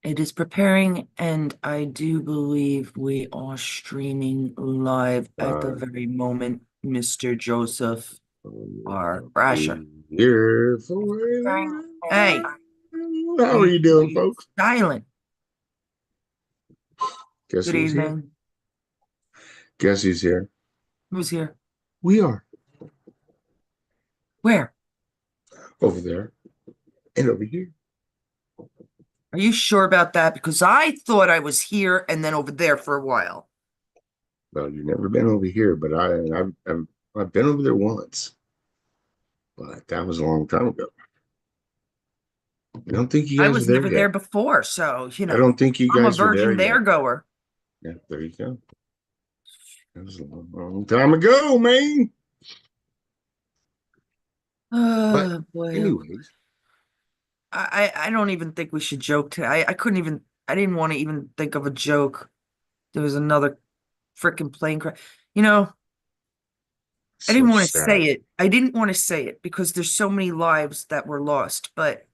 It is preparing, and I do believe we are streaming live at the Uh, very moment, Mr. Joseph, our crasher. here Preparing. for Hey, how are you you can doing, be folks? silent. Guess Good who's here? evening. Guess who's here? Who's here? We are Where? over there and over here. Are you sure about that? Because I thought I was here and then over there for a while. Well, you've never been over here, but I've been over there once, but that was a long time ago. I don't think you I guys are was there never there yet. before, so, I don't think you I'm a guys are there virgin there yet. goer. Yeah, there you go. That was a long time ago, man. But Oh boy. anyways, I don't even think we should joke today. I couldn't even I didn't want to even think of a joke. There was another freaking plane crash. You know, I so didn't want to say sad. it. I didn't want to say it because there's so many lives that were lost, but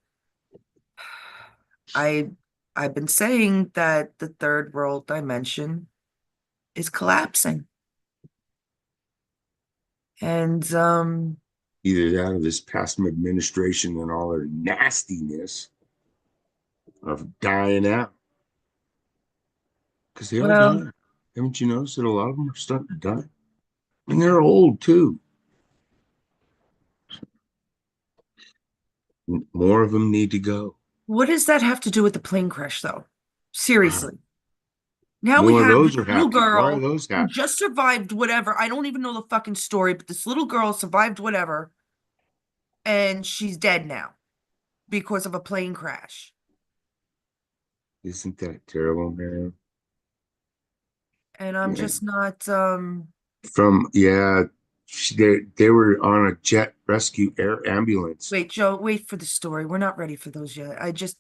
I I've been saying that the third world dimension is collapsing. And Either that or this past administration and all their nastiness of dying out because they are well, dying. Haven't you noticed that a lot of them are starting to die? And they're old too. More of them need to go. what does that have to do with the plane crash though? Seriously. Now we More of have those this are little happening. Why are girl those who happening? just survived whatever. I don't even know the fucking story, but this little girl survived whatever, and she's dead now because of a plane crash. Isn't that terrible, man? And I'm Yeah. just not From yeah, they were on a jet rescue air ambulance. wait, Joe, wait for the story. We're not ready for those yet. I just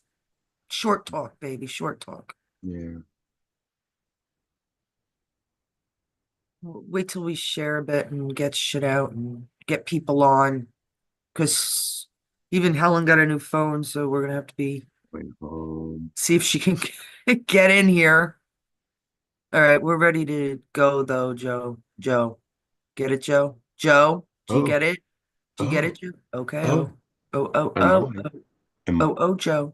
short talk, baby, short talk. Yeah. Wait till we share a bit and get shit out and get people on. Because even Helen got a new phone, so we're gonna have to be Went home. see if she can get in here. All right, we're ready to go though, Joe. Joe, get it, Joe? Joe, do you Oh, get it? Do you get oh, it, Joe? Okay. oh. Oh, Am oh, I? oh, Am oh, Joe.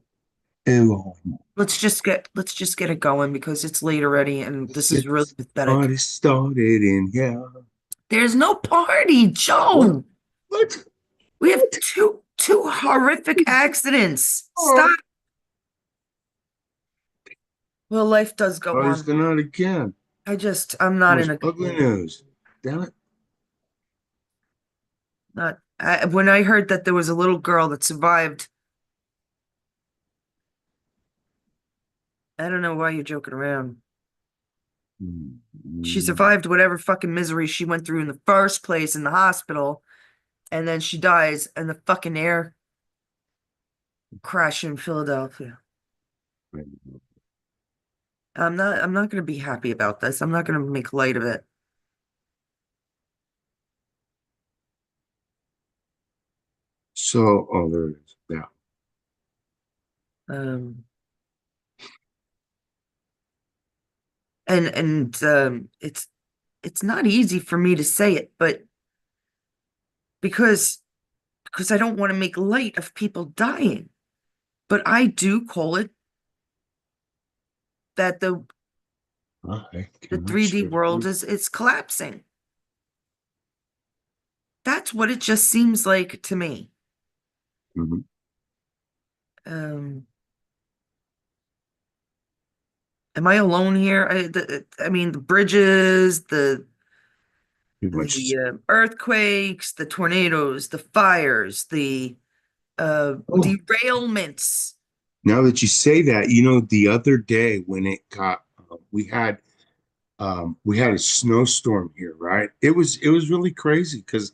oh, Let's just get it going because it's late already and this is really Let's pathetic. party started in here. There's no party, What? Joe. What? We have What? two horrific accidents. Stop. Oh, Well, life does go party's on. the night again. I'm not in Most a good ugly mood. news. Damn it. Not when I heard that there was a little girl that survived, I don't know why you're joking around. She Mm. survived whatever fucking misery she went through in the first place in the hospital, and then she dies in the fucking air crash in Philadelphia. I'm not gonna be happy about this. I'm not gonna make light of it. So, oh, there it is. Yeah. Um and it's not easy for me to say it, but because because I don't want to make light of people dying. But I do call it that I the cannot 3D share with world you. is collapsing. That's what it just seems like to me. Mhm. Um, am I alone here? I mean, the bridges, Pretty much. the earthquakes, the tornadoes, the fires, the Oh, derailments. now that you say that, the other day when it got, we had a snowstorm here, right? It was really crazy because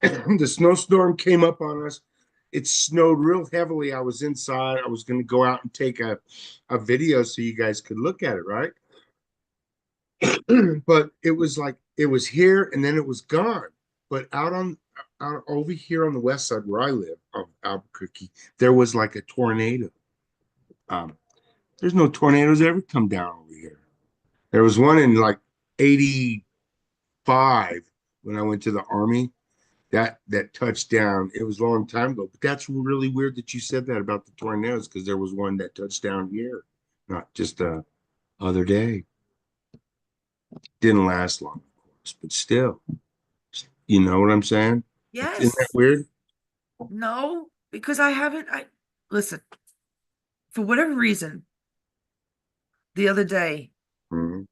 the snowstorm came up on us. It snowed real heavily. I was inside. I was going to go out and take a video so you guys could look at it, right? But it was like it was here and then it was gone. But out over here on the west side where I live of Albuquerque, there was like a tornado. Um, There's no tornadoes ever come down over here. There was one in like 85 when I went to the army. That touched down. It was a long time ago, but that's really weird that you said that about the tornadoes because there was one that touched down here, not just the other day. Didn't last long, of course, but still, you know what I'm saying? Isn't that Yes. weird? No, because I haven't. I listen, for whatever reason, the other day Mhm.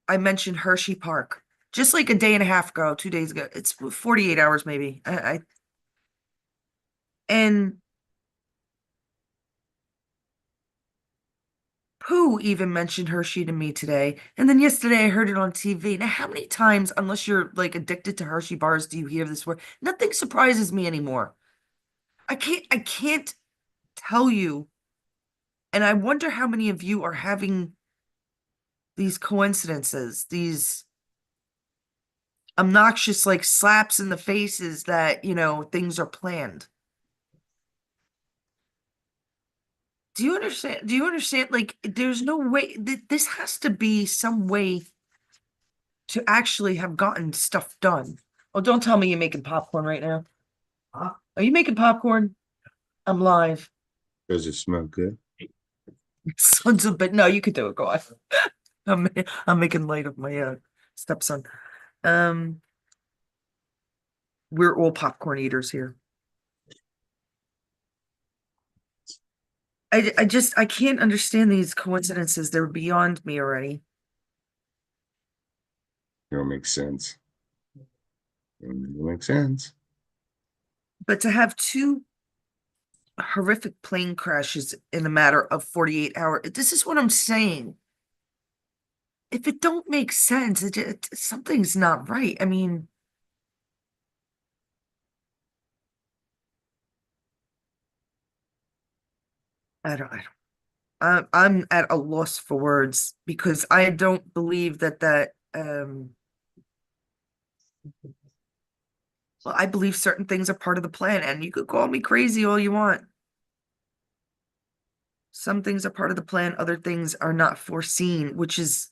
I mentioned Hershey Park. Just like a day and a half ago, 2 days ago. It's 48 hours maybe. And Pooh even mentioned Hershey to me today. And then yesterday I heard it on TV. Now, how many times, unless you're like addicted to Hershey bars, do you hear this word? Nothing surprises me anymore. I can't tell you. And I wonder how many of you are having these coincidences, these obnoxious like slaps in the faces that, things are planned. Do you understand? Do you understand? Like, there's no way this has to be some way to actually have gotten stuff done. Oh, don't tell me you're making popcorn right now. Huh? Are you making popcorn? I'm live. Does it smell good? Sons of but no, you could do it. Go on. I'm I'm making light of my stepson. Um, we're all popcorn eaters here. I can't understand these coincidences. They're beyond me already. It don't make sense. It don't make sense. But to have two horrific plane crashes in a matter of 48 hours, this is what I'm saying. If it don't make sense, something's not right. I mean, I don't. I'm at a loss for words because I don't believe that. Well, I believe certain things are part of the plan, and you could call me crazy all you want. Some things are part of the plan, other things are not foreseen, which is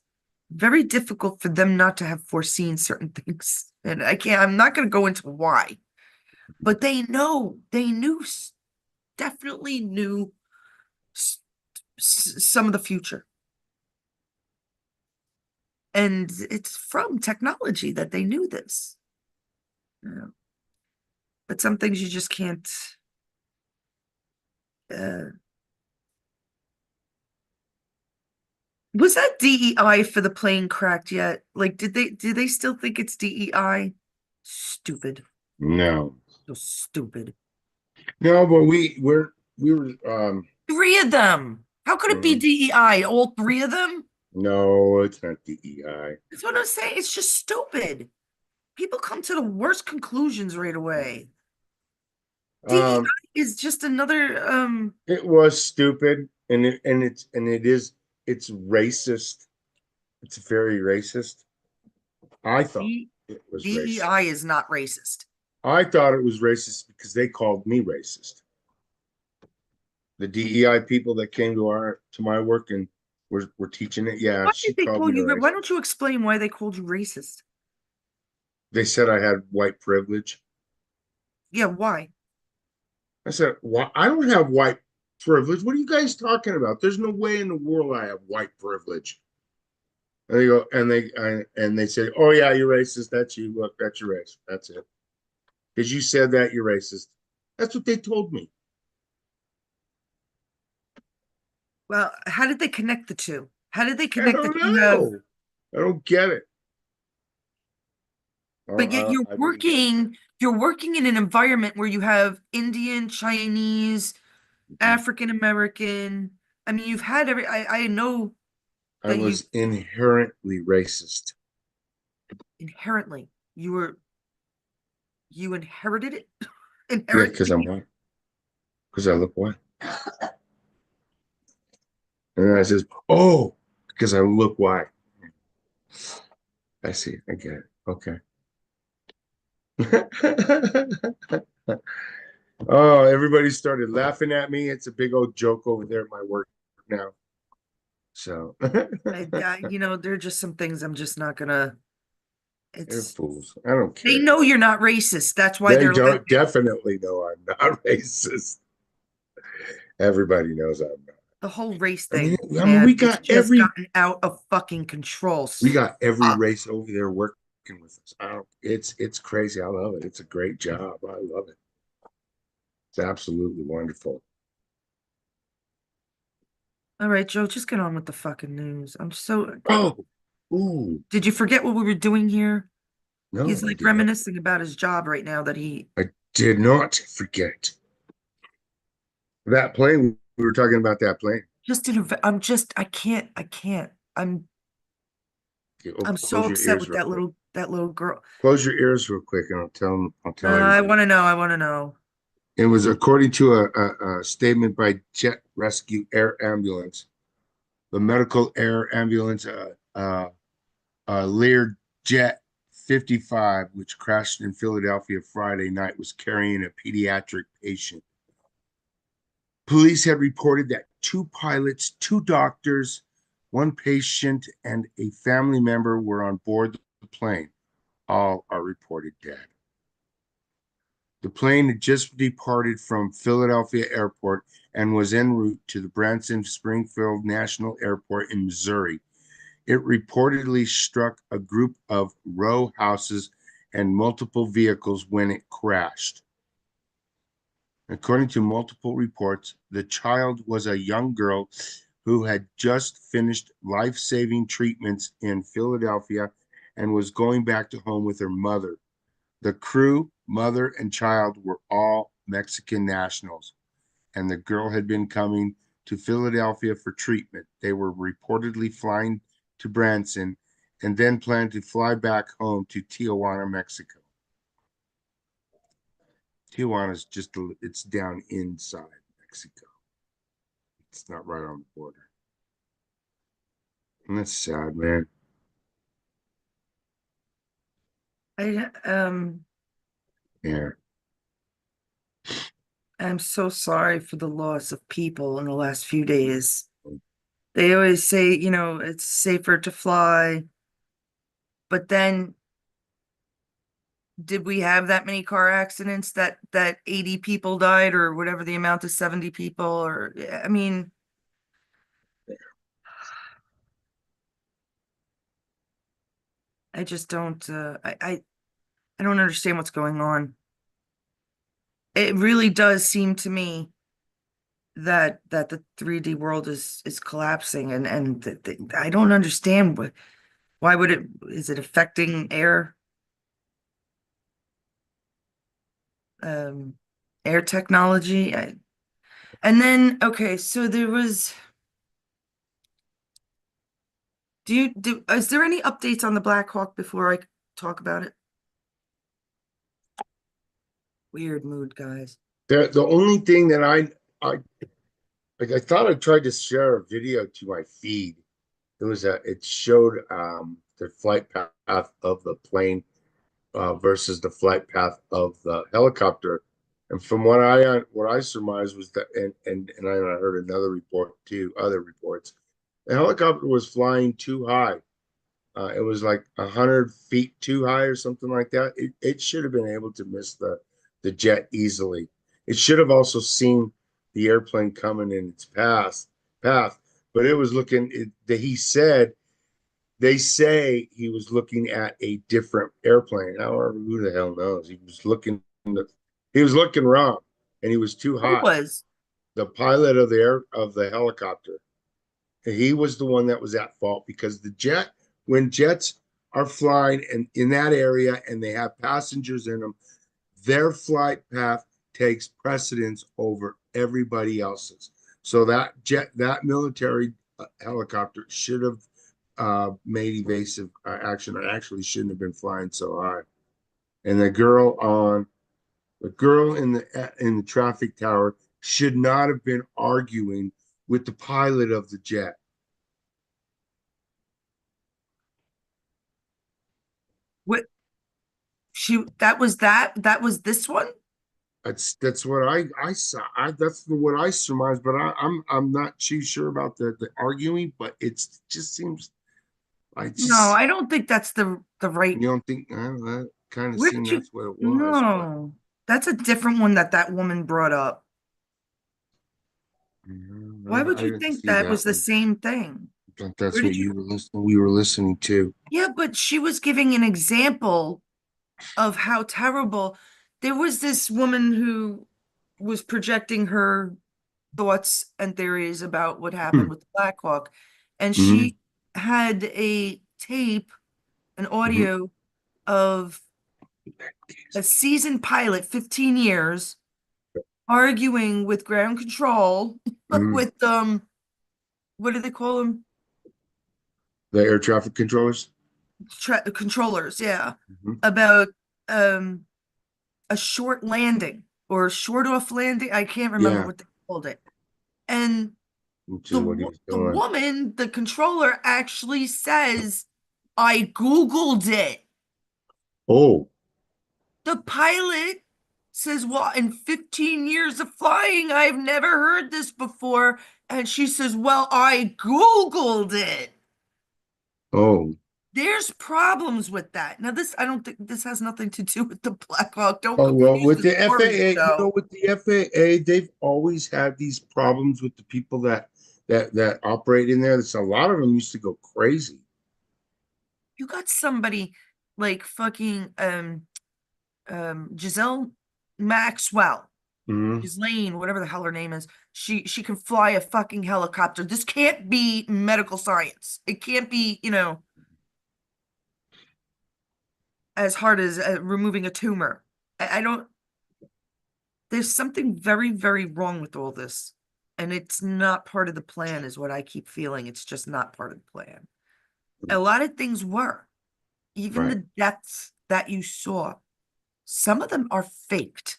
very difficult for them not to have foreseen certain things. And I'm not going to go into why, but they knew, definitely knew some of the future. And it's from technology that they knew this. You know? But some things you just can't. Uh, was that DEI for the plane cracked yet? Like, do they still think it's DEI? Stupid. No, So stupid. no, but we were. Three of them. How could it be Mhm. DEI? All three of them? No, it's not DEI. That's what I'm saying. It's just stupid. People come to the worst conclusions right away. Um, DEI is just another it was stupid, and it's racist. It's very racist. I thought D it was racist. DEI is not racist. I thought it was racist because they called me racist. The DEI people that came to my work and were teaching it. Yeah, Why she did they called call me you? Why racist. don't you explain why they called you racist? They said I had white privilege. Yeah, why? I said, "Well, I don't have white privilege. What are you guys talking about? There's no way in the world I have white privilege." And they go, and they say, "Oh yeah, you're racist. That's you. Look, that's your race. That's it. Because you said that you're racist." That's what they told me. Well, how did they connect the two? How did they I connect don't that you have, know. I don't get it. but yet I really don't. you're working in an environment where you have Indian, Chinese, Mhm. African American. I mean, you've had I know I that you was inherently racist. inherently you inherited it. Yeah, because Inherently. I'm white. Because I look white. And then I says, "Oh, because I look white." I see. I get it. Okay. Oh, everybody started laughing at me. It's a big old joke over there at my work now. So there are just some things I'm just not gonna. they're It's fools. I don't they care. know you're not racist. That's why They they're letting don't definitely know I'm not racist. Everybody knows I'm not. the whole race I mean, thing, I mean, man. It's just gotten out of fucking control. we got every Stop. race over there working with us. I don't, it's crazy. I love it. It's a great job. I love it. It's absolutely wonderful. All right, Joe, just get on with the fucking news. I'm so. Oh, ooh, Did you forget what we were doing here? He's no, I like did not. reminiscing about his job right now that he I did not forget that plane. We were talking about that plane. just did. I can't. Okay, oh, I'm so close your upset ears with real quick. that little girl. Close your ears real quick, and I'll tell them. I'll tell I everybody. want to know. I want to know. It was according to a statement by Jet Rescue Air Ambulance, the medical air ambulance, Lear Jet 55, which crashed in Philadelphia Friday night, was carrying a pediatric patient. Police had reported that two pilots, two doctors, one patient, and a family member were on board the plane. All are reported dead. The plane had just departed from Philadelphia Airport and was en route to the Branson Springfield National Airport in Missouri. It reportedly struck a group of row houses and multiple vehicles when it crashed. According to multiple reports, the child was a young girl who had just finished life-saving treatments in Philadelphia and was going back to home with her mother. The crew, mother, and child were all Mexican nationals, and the girl had been coming to Philadelphia for treatment. They were reportedly flying to Branson and then planned to fly back home to Tijuana, Mexico. Tijuana's just, it's down inside Mexico. It's not right on the border. And that's sad, man. I Yeah. I'm so sorry for the loss of people in the last few days. They always say, it's safer to fly, but then did we have that many car accidents that 80 people died or whatever the amount of 70 people or I mean, I just don't I don't understand what's going on. It really does seem to me that the 3D world is collapsing and I don't understand why would it is it affecting um air technology? And then okay, so there was is there any updates on the Black Hawk before I talk about it? Weird mood, guys. The only thing that I like, I thought I tried to share a video to my feed. It showed the flight path of the plane versus the flight path of the helicopter. And from what I surmised was that, and I heard another report too, other reports, the helicopter was flying too high. It was like 100 feet too high or something like that. It should have been able to miss the jet easily. It should have also seen the airplane coming in its path, but it was looking. He said they say he was looking at a different airplane. However, who the hell knows? He was looking wrong, and he was too Who high. was? The pilot of the helicopter, he was the one that was at fault because when jets are flying in that area and they have passengers in them, their flight path takes precedence over everybody else's. So that military helicopter should have made evasive action. I actually shouldn't have been flying so high. And the girl in the traffic tower should not have been arguing with the pilot of the jet. What that was this one? That's what I saw. That's what I surmised, but I'm not too sure about the arguing, but it's just seems I No, just I don't think that's the right. you don't think that kind of Where seemed did you? that's what it was, but No, that's a different one that that woman brought up. Why would I you didn't think see that was that the one. same thing? But Where that's what did you? you were listening. We were listening to. Yeah, but she was giving an example of how terrible. There was this woman who was projecting her thoughts and theories about what happened with the Black Hawk, and Mm-hmm. she had a tape, an Hmm. audio of a seasoned pilot, 15 years, arguing with ground control Hmm. with what do they call them? The air traffic controllers. Controllers, yeah, Hmm. about um a short landing or a short off landing. I can't remember Yeah, what they called it. And which is the what he was the doing. woman, the controller, actually says, "I Googled it." Oh, The pilot says, "Well, in 15 years of flying, I've never heard this before." And she says, "Well, I Googled it." oh, There's problems with that. Now, this, I don't think this has nothing to do with the Black Hawk. Don't oh. Well, confuse with the the stories, FAA, Joe. with the FAA, they've always had these problems with the people that operate in there. There's a lot of them used to go crazy. You got somebody like fucking Giselle Maxwell, Hmm. Ghislaine, whatever the hell her name is. She can fly a fucking helicopter. This can't be medical science. It can't be, as hard as removing a tumor. I don't, there's something very, very wrong with all this. And it's not part of the plan, is what I keep feeling. It's just not part of the plan. A lot of things were, even Right. the deaths that you saw, some of them are faked.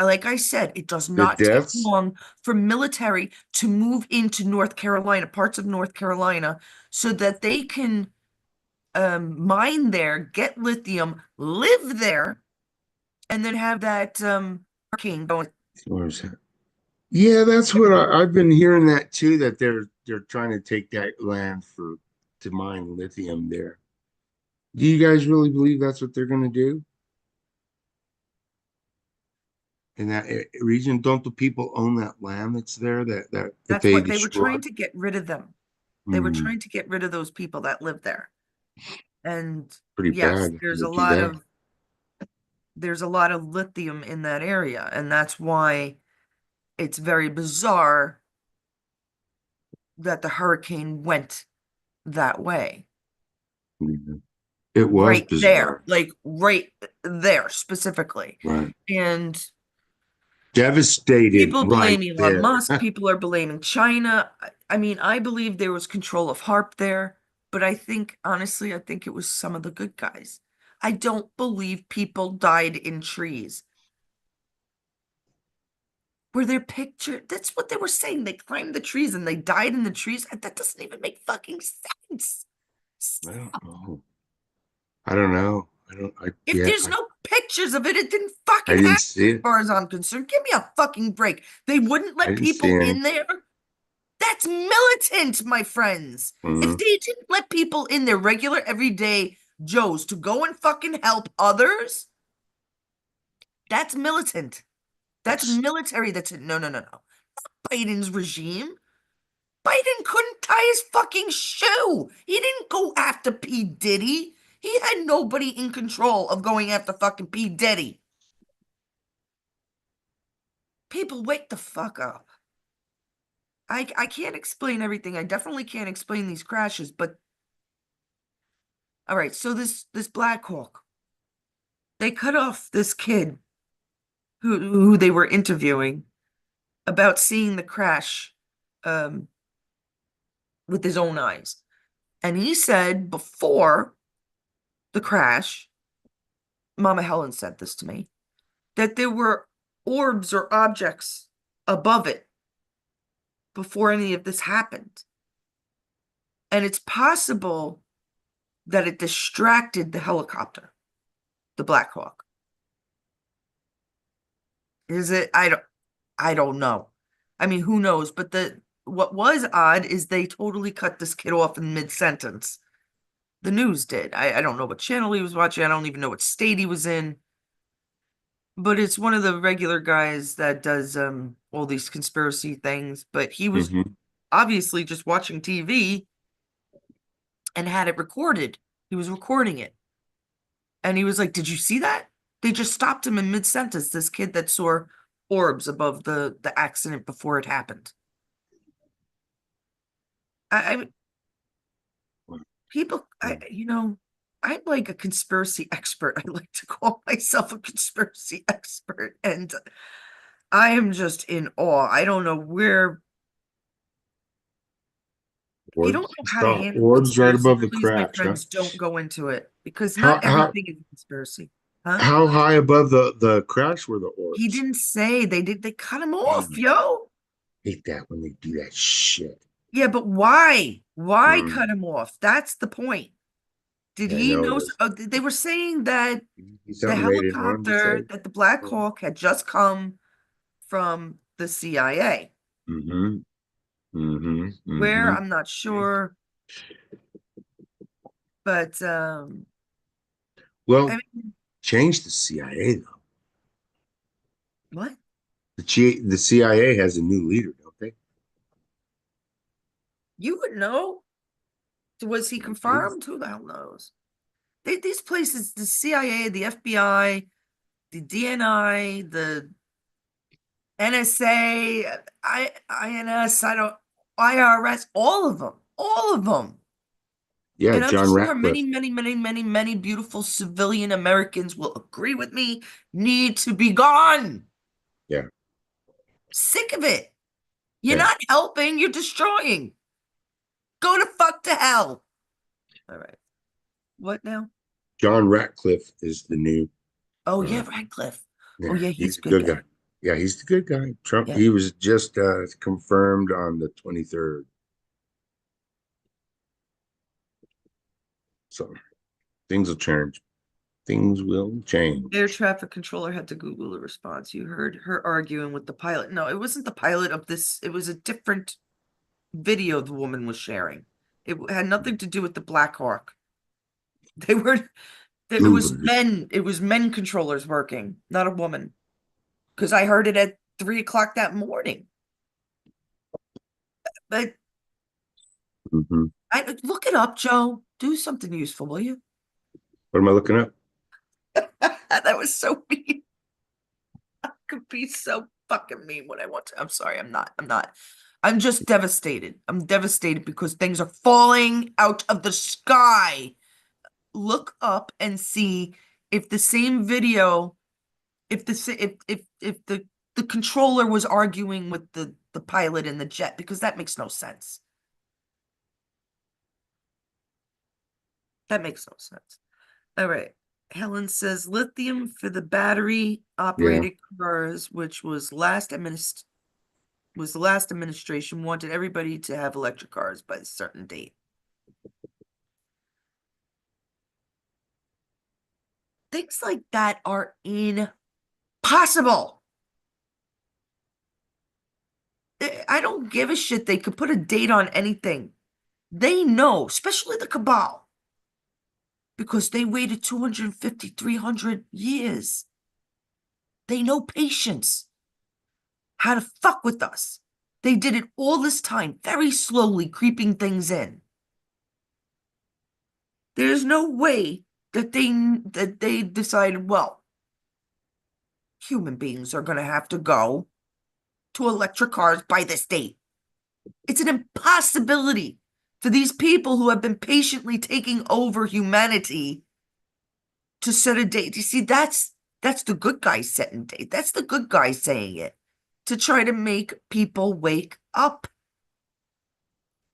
Like I said, it does The not take deaths. long for military to move into North Carolina, parts of North Carolina, so that they can mine there, get lithium, live there, and then have that hurricane going. Where's that? Yeah, that's what I've been hearing that too, that they're trying to take that land for to mine lithium there. Do you guys really believe that's what they're going to do in that region? Don't the people own that land that's there that That's they what they were destroyed? trying to get rid of them. They were Hmm, trying to get rid of those people that live there. And pretty yes, bad if they do that. there's a lot of lithium in that area, and that's why it's very bizarre that the hurricane went that way. Mhm. It was Right there, bizarre, like right there specifically. right? And Devastated people right blame Elon there. Musk, people are blaming China. I mean, I believe there was control of HARP there, but I think, honestly, I think it was some of the good guys. I don't believe people died in trees. Were there pictures? That's what they were saying. They climbed the trees and they died in the trees. That doesn't even make fucking sense. I don't know. I don't know. I don't. I If yeah. there's no pictures of it, it didn't I fucking happen, didn't see as it. far as I'm concerned. Give me a fucking break. They wouldn't I let didn't see people any. in there. That's militant, my friends. If Mhm. they didn't let people in their regular everyday Joes to go and fucking help others, that's militant. That's military. That's it. No, no, no, no. Biden's regime. Biden couldn't tie his fucking shoe. He didn't go after P. Diddy. He had nobody in control of going after fucking P. Diddy. People, wake the fuck up. I can't explain everything. I definitely can't explain these crashes, but all right, so this Black Hawk, they cut off this kid who they were interviewing about seeing the crash um with his own eyes. And he said before the crash, Mama Helen said this to me, that there were orbs or objects above it before any of this happened. And it's possible that it distracted the helicopter, the Black Hawk. Is it? I don't know. I mean, who knows? But what was odd is they totally cut this kid off in mid-sentence. The news did. I don't know what channel he was watching. I don't even know what state he was in. But it's one of the regular guys that does all these conspiracy things. But he was Hmm. obviously just watching TV and had it recorded. He was recording it. And he was like, "Did you see that?" They just stopped him in mid-sentence, this kid that saw orbs above the accident before it happened. I people, I'm like a conspiracy expert. I like to call myself a conspiracy expert, and I am just in awe. I don't know where, I don't Orbs. know You how to saw handle orbs right conspiracy. above the Please, my crash, huh? friends, don't go into it because not How how everything is a conspiracy. Huh? how high above the crash were the He orbs? didn't say. They cut him off, Damn, yo. hate that when they do that shit. Yeah, but why? Why Mm, cut him off? That's the point. Did I he know it know? is. They were saying that the Something they didn't want him to helicopter, say. that the Black Hawk had just come from the CIA. Mm-hmm. Mm-hmm. Where, Mm-hmm. I'm not sure, but I Well, mean, change the CIA though. what? The CIA has a new leader, don't they? You would know. Was he Mhm. confirmed? Who the hell knows? These places, the CIA, the FBI, the DNI, the NSA, INS, I don't, IRS, all of them. Yeah, And I'm John sure many, Ratcliffe. many, many, many, many beautiful civilian Americans will agree with me, need to be gone. Yeah, Sick of it. You're yeah. not helping, you're destroying. Go to fuck to hell. All right. What now? John Ratcliffe is the new. Oh, Uh, yeah, Radcliffe. Oh, yeah, yeah, he's he's a a good good guy. guy. Yeah, he's the good guy. Trump. Yeah. He was just confirmed on the 23rd. So things will change. Things will Air change. traffic controller had to Google the response. You heard her arguing with the pilot. No, it wasn't the pilot of this. It was a different video the woman was sharing. It had nothing to do with the Black Hawk. They were Googleers. it was men controllers working, not a woman. Because I heard it at 3 o'clock that morning. But Hmm. I look it up, Joe. Do something useful, will you? What am I looking up? That was so mean. I could be so fucking mean when I want to. I'm sorry, I'm not. I'm not. I'm just devastated. I'm devastated because things are falling out of the sky. Look up and see if the same video, if the if the controller was arguing with the pilot in the jet, because that makes no sense. That makes no sense. All right. Helen says lithium for the battery Yeah. operated cars, which was the last administration wanted everybody to have electric cars by a certain date. Things like that are impossible. I don't give a shit. They could put a date on anything. They know, especially the cabal, because they waited 250, 300 years. They know patience, how to fuck with us. They did it all this time, very slowly creeping things in. There's no way that they decided, well, human beings are going to have to go to electric cars by this date. It's an impossibility for these people who have been patiently taking over humanity to set a date. You see, that's the good guys setting date. That's the good guys saying it to try to make people wake up.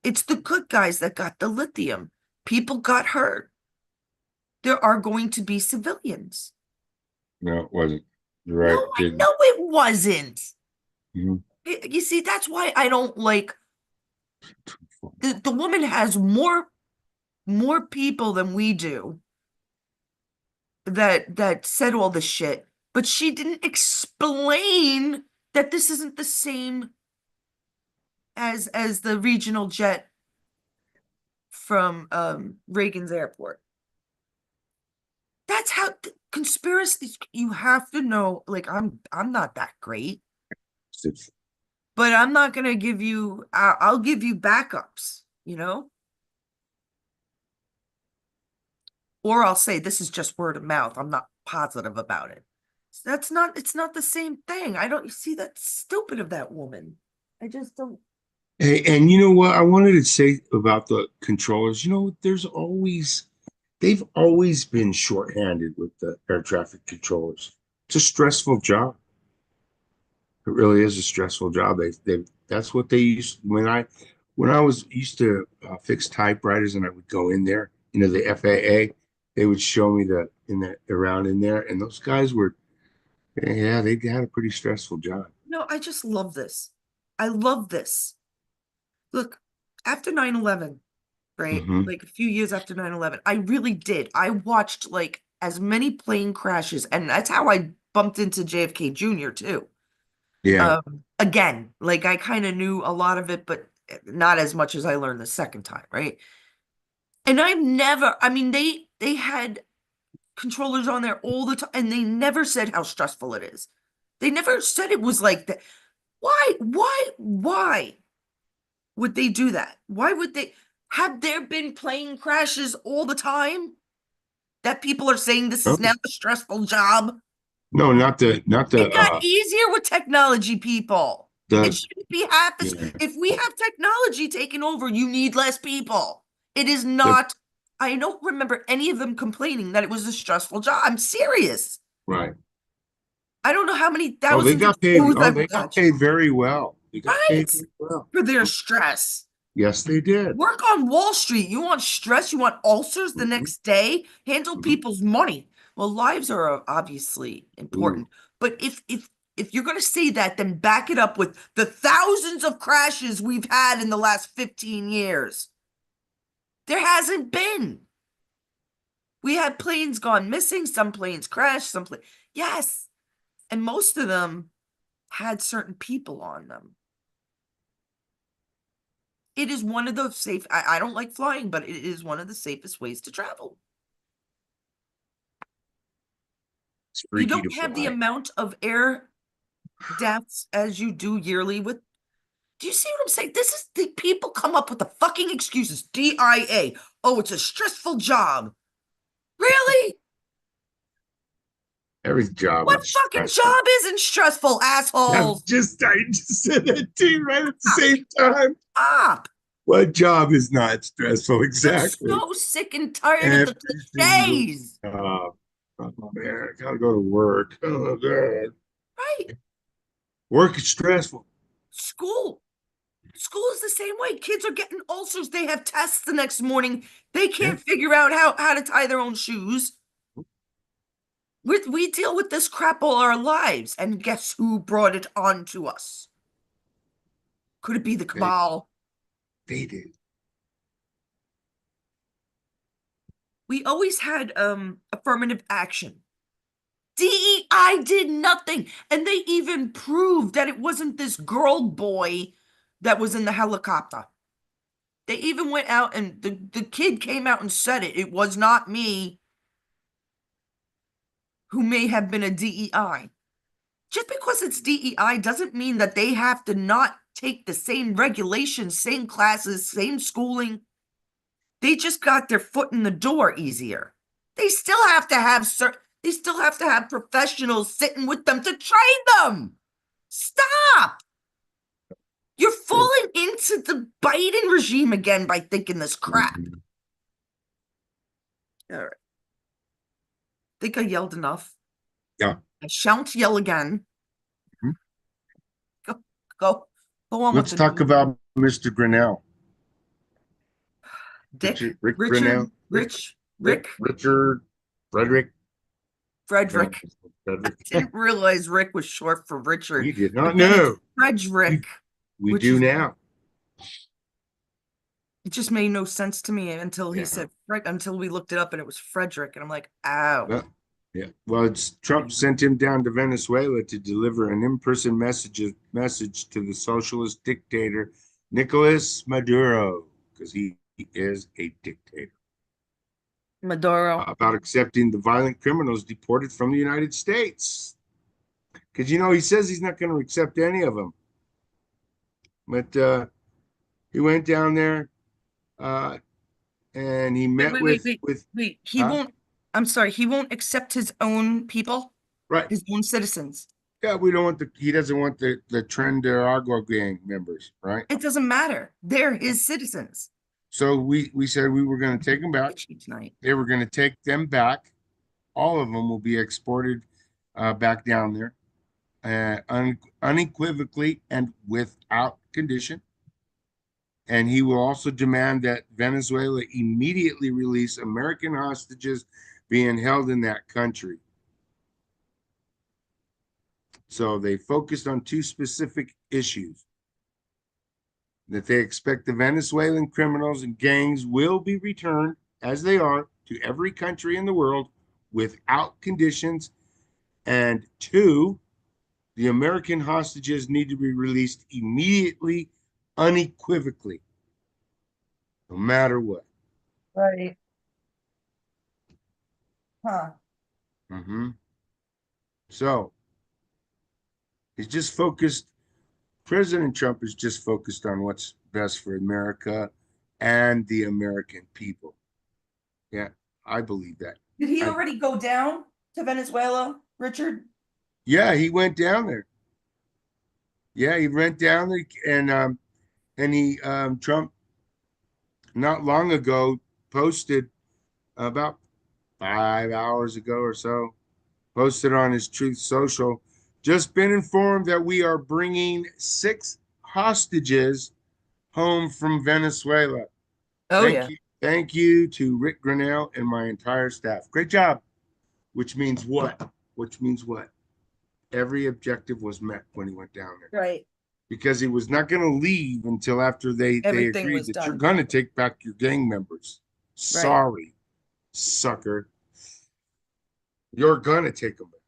It's the good guys that got the lithium. People got hurt. There are going to be civilians. No, it wasn't. You're No, right. I Didn't. know it wasn't. Mhm. You see, that's why I don't like the woman has more people than we do that said all this shit. but she didn't explain that this isn't the same as the regional jet from Reagan's airport. That's how conspiracies, you have to know, like I'm not that great, but I'm not gonna give you I'll give you backups, you know? Or I'll say this is just word of mouth. I'm not positive about it. That's not, it's not the same thing. I don't, you see, that's stupid of that woman. I just don't. Hey, and you know what I wanted to say about the controllers? They've always been shorthanded with the air traffic controllers. It's a stressful job. It really is a stressful job. That's what they used when I was used to fix typewriters and I would go in there, the FAA, they would show me around in there, and those guys were, yeah, they had a pretty stressful job. No, I just love this. I love this. Look, after 9/11, right? Hmm. Like a few years after 9/11, I really did. I watched like as many plane crashes, and that's how I bumped into JFK Jr. too. Yeah. Again, like I kind of knew a lot of it, but not as much as I learned the second time, right? And I've never, I mean, they had controllers on there all the time, and they never said how stressful it is. They never said it was like that. Why would they do that? Why would they? Have there been plane crashes all the time that people are saying this is Oh, now a stressful job? no, not the It got easier with technology, people. It the shouldn't be half as, yeah, if we have technology taking over, you need less people. It is the not, I don't remember any of them complaining that it was a stressful job. I'm serious. right. I don't know how many Oh, they thousands of got paid. shows Oh, I've they got watched. paid very well. They got Right. paid very well. For their stress. Yes, they did. Work on Wall Street. You want stress? You want ulcers the Mhm, next day? Handle mhm. people's money. Well, lives are obviously Ooh. important, but if you're going to say that, then back it up with the thousands of crashes we've had in the last 15 years. There hasn't been. We had planes gone missing, some planes crashed, some planes. Yes, and most of them had certain people on them. It is one of those safe, I don't like flying, but it is one of the safest ways to travel. It's You freaky to don't have the fly. amount of air deaths as you do yearly with. Do you see what I'm saying? This is the people come up with the fucking excuses. DIA. Oh, it's a stressful job. Really? Every job What is fucking stressful. job isn't stressful, assholes? I just said that to you right at the same time. Stop. What job is not stressful? I'm Exactly. so sick and tired of the Every single cliches. job. Oh man, I gotta go to work. Oh god. Right. Work is stressful. School. School is the same way. Kids are getting ulcers. They have tests the next morning. They Yeah. can't figure out how to tie their own shoes. We deal with this crap all our lives, and guess who brought it on to us? Could it be the They cabal? they did. We always had affirmative action. DEI did nothing, and they even proved that it wasn't this girl boy that was in the helicopter. They even went out and the kid came out and said it. It was not me who may have been a DEI. Just because it's DEI doesn't mean that they have to not take the same regulations, same classes, same schooling. They just got their foot in the door easier. They still have to have they still have to have professionals sitting with them to train them. Stop. You're falling into the Biden regime again by thinking this crap. Mhm. All right. Think I yelled enough. Yeah. I shan't yell again. Mhm. Go, go, go on with Let's the talk news. about Mr. Grinnell. Dick, Rick Richard, Grinnell. Richard, Frederick. Yeah, Frederick. I Frederick. didn't realize Rick was short for Richard, You did but not then it's know. We Frederick, we which do is, now. it just made no sense to me until he Yeah. said Fred, until we looked it up and it was Frederick, and I'm like, ow. Well, Yeah. Well, it's Trump sent him down to Venezuela to deliver an in-person message to the socialist dictator Nicolas Maduro, because he is a dictator, Maduro. about accepting the violent criminals deported from the United States. Because he says he's not going to accept any of them, but he went down there uh, and he Wait, met wait, wait, with wait, wait. He huh? won't, I'm sorry, he won't accept his own people, Right. his own citizens. Yeah, we don't want he doesn't want the Trinidad gang members, right? It doesn't matter. They're his citizens. So we said we were going to take them back. Itchy tonight. They were going to take them back. All of them will be exported back down there, unequivocally and without condition. And he will also demand that Venezuela immediately release American hostages being held in that country. So they focused on two specific issues: that they expect the Venezuelan criminals and gangs will be returned as they are to every country in the world without conditions. And two, the American hostages need to be released immediately, unequivocally, no matter what. Right. Huh. Mm-hmm. So he's just focused, President Trump is just focused on what's best for America and the American people. Yeah, I believe that. Did he I, already go down to Venezuela, Richard? yeah, he went down there. Yeah, he went down there and he Trump not long ago posted about 5 hours ago or so, posted on his Truth Social, just been informed that we are bringing 6 hostages home from Venezuela. Oh Thank yeah. you. Thank you to Rick Grinnell and my entire staff. Great job. Which means what? Which means what? Every objective was met when he went down there, Right. because he was not going to leave until after they Everything agreed was that you're done. going to take back your gang members. Right. Sorry, sucker. You're going to take them back.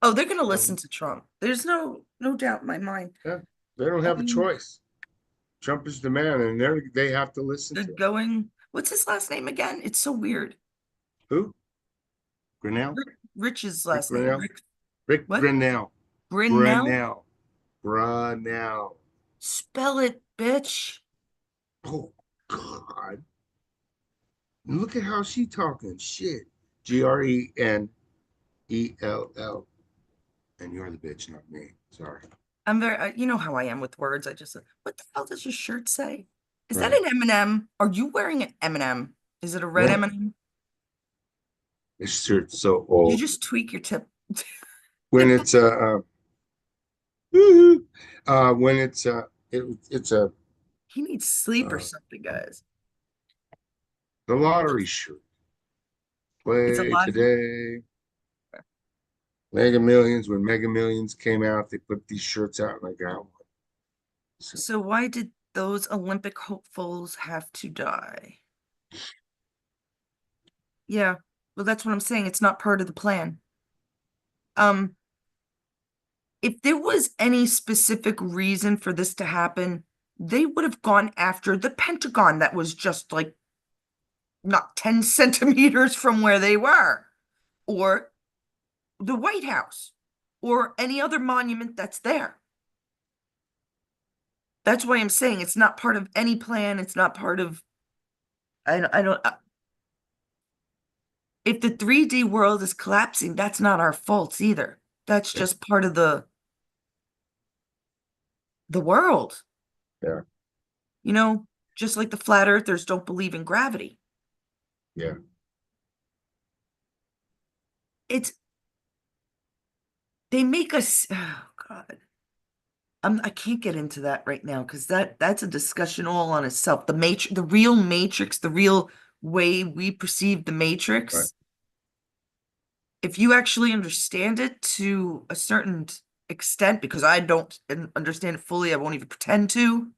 Oh, they're gonna listen Um, to Trump. There's no doubt in my mind. yeah, they don't I have a mean, choice. Trump is the man, and they have to listen they're to him. going. What's his last name again? It's so weird. Who? Grinnell? Rich's Rick last name. Grinnell? Rick What? Grinnell. Grinnell? Grinnell. Grinnell. Spell it, bitch. Oh God! Look at how she talking. Shit. Grenell. And you're the bitch, not me. Sorry. I'm very, you know how I am with words. I just, what the hell does your shirt say? Is that Right. an M&M? Are you wearing an M&M? Is it a red What? M&M? This shirt's so Did you old. just tweak your tip? When it's when it's a He needs sleep or uh, something, guys. the lottery shirt. It's a Play lot. today. Mega Millions. When Mega Millions came out, they put these shirts out, and I got one. So, So why did those Olympic hopefuls have to die? Yeah, well, that's what I'm saying. It's not part of the plan. Um, if there was any specific reason for this to happen, they would have gone after the Pentagon that was just like not 10 centimeters from where they were, or the White House, or any other monument that's there. That's why I'm saying it's not part of any plan. It's not part of, I don't, if the 3D world is collapsing, that's not our faults either. That's yeah, just part of the world. yeah, You know, just like the flat earthers don't believe in gravity. yeah. It's they make us, oh God. I can't get into that right now because that's a discussion all on itself. The real matrix, the real way we perceive the Right. matrix, if you actually understand it to a certain extent, because I don't understand it fully, I won't even pretend to,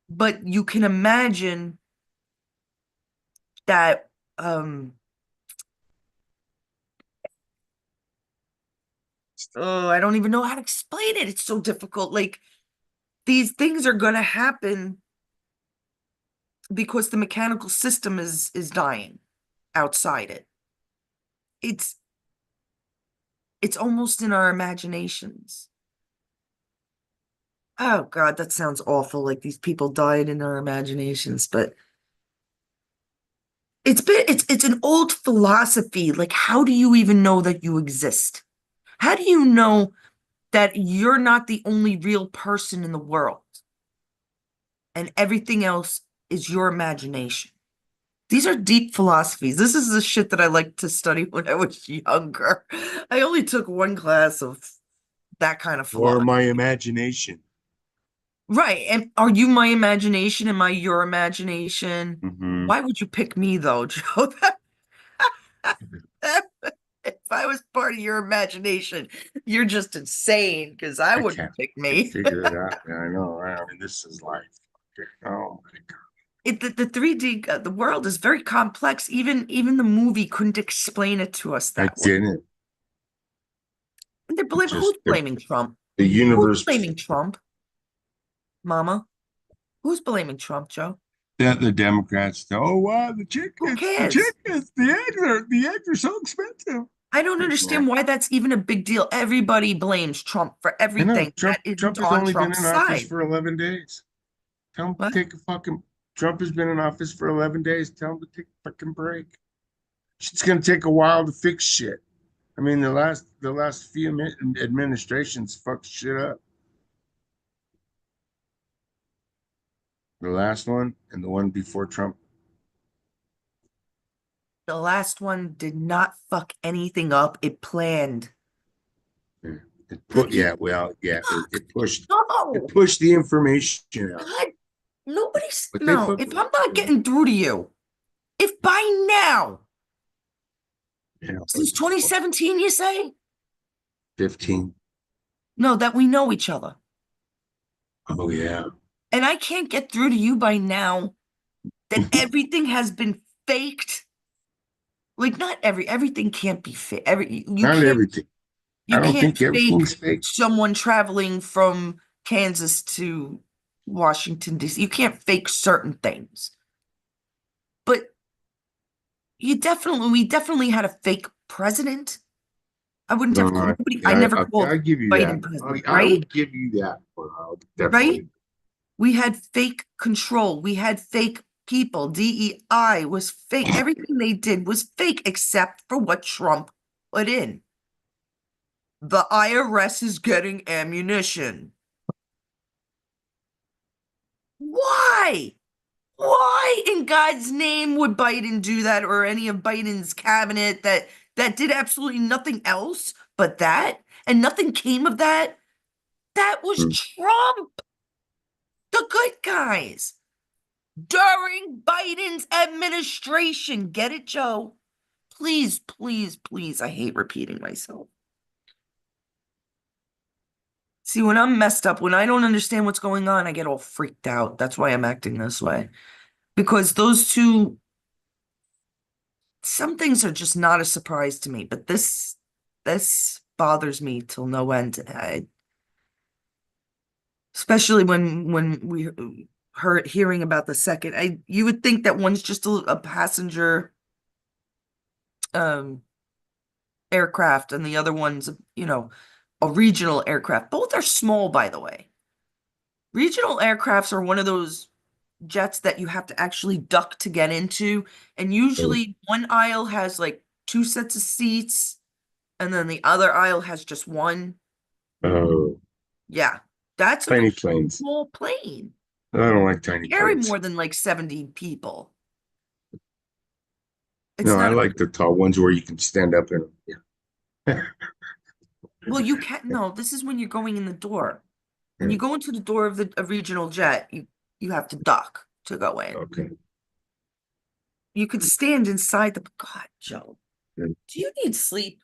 but you can imagine that oh, I don't even know how to explain it. It's so difficult. Like these things are going to happen because the mechanical system is dying outside it. It's it's almost in our imaginations. Oh God, that sounds awful. Like these people died in our imaginations, but it's an old philosophy. Like, how do you even know that you exist? How do you know that you're not the only real person in the world and everything else is your imagination? These are deep philosophies. This is the shit that I liked to study when I was younger. I only took one class of that kind of Or my philosophy. imagination. Right. And are you my imagination? Am I your imagination? Hmm. Why would you pick me though, Joe? If I was part of your imagination, you're just insane because I I wouldn't pick can't me. figure it out. Yeah, I know, right? I mean, this is life. Oh my God. The 3D the world is very complex. Even the movie couldn't explain it to us I that way. didn't. And they're It blaming just who's blaming Trump? the Who's universe. blaming Trump, Mama? Who's blaming Trump, Joe? The Democrats. Oh wow, Who the cares? chickens, the eggs are so expensive. I don't Like, nah. understand why that's even a big deal. Everybody blames Trump for I know everything that Trump isn't has on only been Trump's in office side. for 11 days. Tell him What? to take a fucking Trump has been in office for 11 days. Tell him to take a fucking break. It's gonna take a while to fix shit. I mean, the last few administrations fucked shit up. The last one and the one before Trump. The last one did not fuck anything up. It planned. Yeah. It That put he yeah, well, yeah, it no, pushed the information out. God, nobody's But they no. fucked If it I'm up. not getting through to you, if by now, Yeah, since 2017, you say? 15. No, that we know each other. Oh yeah. And I can't get through to you by now that everything has been faked. Like not everything can't be fake. You Not can't everything. you I don't can't think fake everything's fake. someone traveling from Kansas to Washington, D.C. You can't fake certain things. But we definitely had a fake president. I wouldn't have called No, nobody, I yeah, never called I'll give you Biden that. president, I will right? give you that one. I'll Right? definitely. We had fake control. We had fake people. DEI was fake. Everything they did was fake except for what Trump put in. The IRS is getting ammunition. Why? Why in God's name would Biden do that or any of Biden's cabinet that did absolutely nothing else but that? And nothing came of that? That was Mm. Trump, the good guys. During Biden's administration. Get it, Joe? Please, please, please. I hate repeating myself. See, when I'm messed up, when I don't understand what's going on, I get all freaked out. That's why I'm acting this way. Because those two, some things are just not a surprise to me, but this bothers me till no end. Especially when we heard hearing about the second. You would think that one's just a passenger um aircraft and the other one's, a regional aircraft. Both are small, by the way. Regional aircrafts are one of those jets that you have to actually duck to get into. And Oh, usually one aisle has like two sets of seats, and then the other aisle has just one. oh, Yeah, that's a tiny very planes. small plane. I don't like tiny Carry planes. more than like 70 people. It's No, I not a, like the tall ones where you can stand up in them. well, you can't, no, this is when you're going in the door. When Yeah. you go into the door of the a regional jet, you have to duck to go in. Okay. You could stand inside the God, Joe. Yeah. Do you need sleep?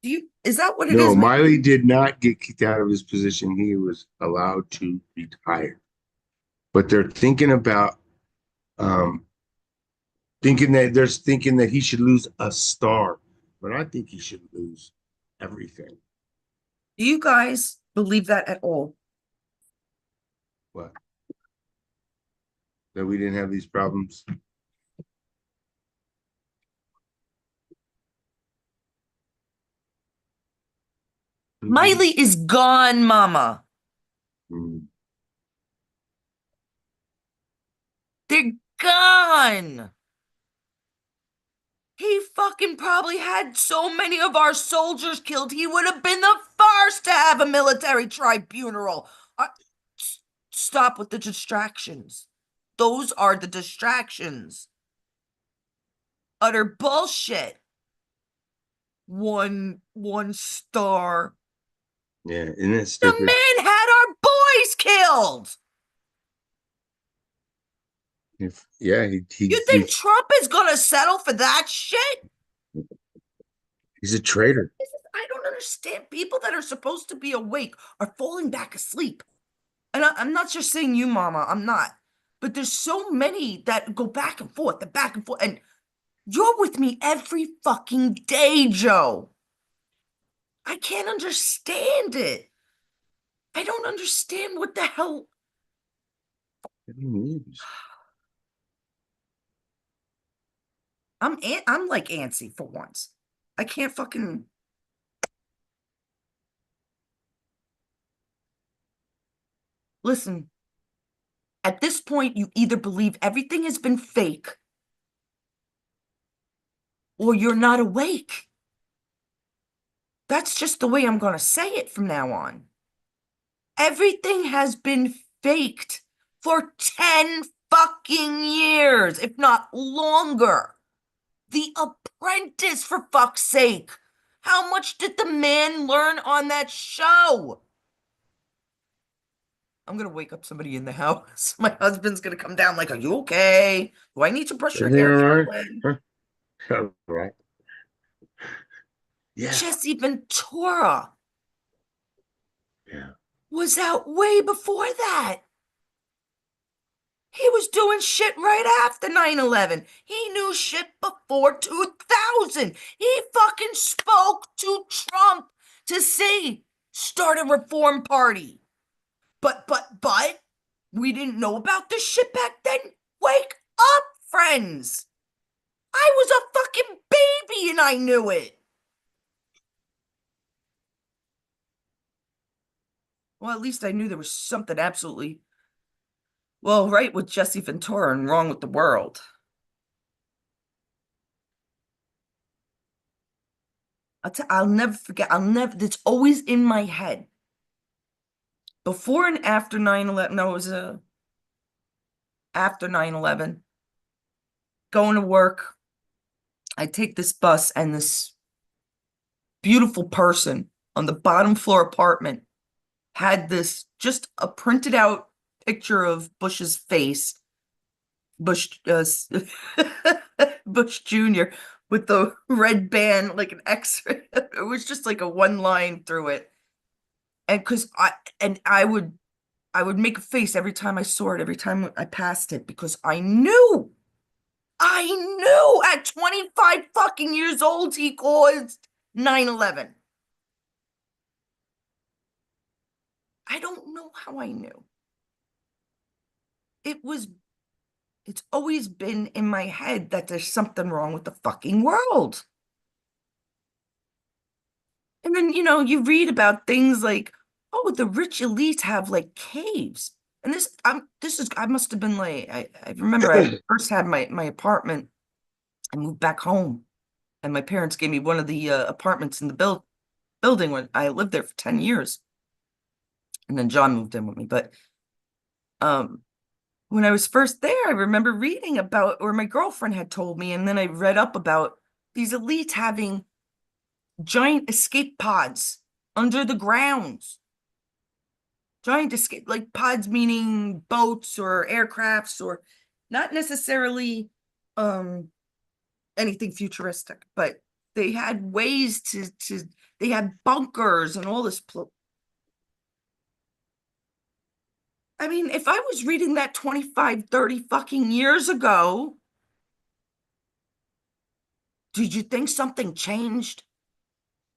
Is that what it No, is with Miley you? did not get kicked out of his position. He was allowed to retire. But they're thinking about um, thinking that there's thinking that he should lose a star, but I think he should lose everything. Do you guys believe that at all? What? That we didn't have these problems. Miley is gone, mama. Mm. They're gone. He fucking probably had so many of our soldiers killed. He would have been the first to have a military tribunal. Stop with the distractions. Those are the distractions. Utter bullshit. One star. Yeah, isn't that The stupid? man had our boys killed. If yeah, You think Trump is gonna settle for that shit? he's a traitor. I don't understand. People that are supposed to be awake are falling back asleep. And I'm not just saying you, mama. I'm not. But there's so many that go back and forth, the back and forth. And you're with me every fucking day, Joe. I can't understand it. I don't understand what the hell. I'm like antsy for once. I can't fucking listen. At this point, you either believe everything has been fake or you're not awake. That's just the way I'm going to say it from now on. Everything has been faked for 10 fucking years, if not longer. The Apprentice, for fuck's sake. How much did the man learn on that show? I'm going to wake up somebody in the house. My husband's going to come down like, are you okay? Do I need to brush your Everything hair, all right? Carolyn? Huh? All right. Yeah. Jesse Ventura Yeah. was out way before that. He was doing shit right after 9/11. He knew shit before 2000. He fucking spoke to Trump to say, start a reform party. But, we didn't know about this shit back then. Wake up, friends. I was a fucking baby and I knew it. Well, at least I knew there was something absolutely, well, right with Jesse Ventura and wrong with the world. I'll never forget. It's always in my head. Before and after 9/11, no, it was after 9/11, going to work. I take this bus and this beautiful person on the bottom floor apartment had this just a printed out picture of Bush's face, Bush, Bush Jr. with the red band, like an X. It was just like a one line through it. And because I would make a face every time I saw it, every time I passed it, because I knew at 25 fucking years old he caused 9/11. I don't know how I knew. It was, it's always been in my head that there's something wrong with the fucking world. And then, you read about things like, oh, the rich elite have like caves. And I must have been like, I remember I first had my apartment. I moved back home and my parents gave me one of the apartments in the building when I lived there for 10 years. And then John moved in with me. But um, when I was first there, I remember reading about, or my girlfriend had told me, and then I read up about these elites having giant escape pods under the ground. Giant escape, like pods meaning boats or aircrafts, or not necessarily anything futuristic, but they had ways to they had bunkers and all this. I mean, if I was reading that 25, 30 fucking years ago, Did you think something changed?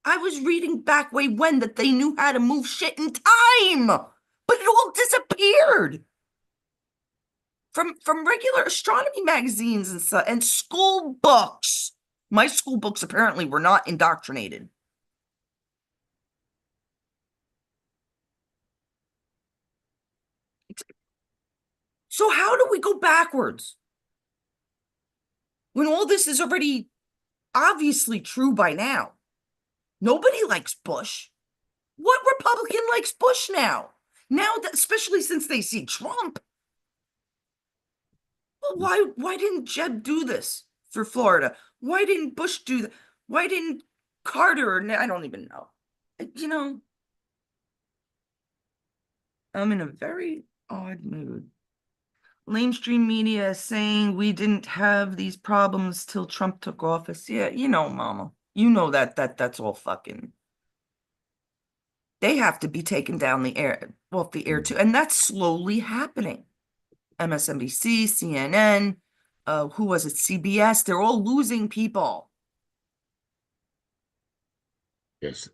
I was reading back way when that they knew how to move shit in time, but it all disappeared from regular astronomy magazines and stuff and school books. My school books apparently were not indoctrinated. So how do we go backwards when all this is already obviously true by now? Nobody likes Bush. What Republican likes Bush now? Now that, especially since they see Trump. Well, why didn't Jeb do this for Florida? Why didn't Bush do that? Why didn't Carter? I don't even know. You know, I'm in a very odd mood. Mainstream media is saying we didn't have these problems till Trump took office. Yeah, you know, mama. You know that's all fucking. They have to be taken down the air, off the air too, and that's slowly happening. MSNBC, CNN, who was it? CBS. They're all losing people. Yes.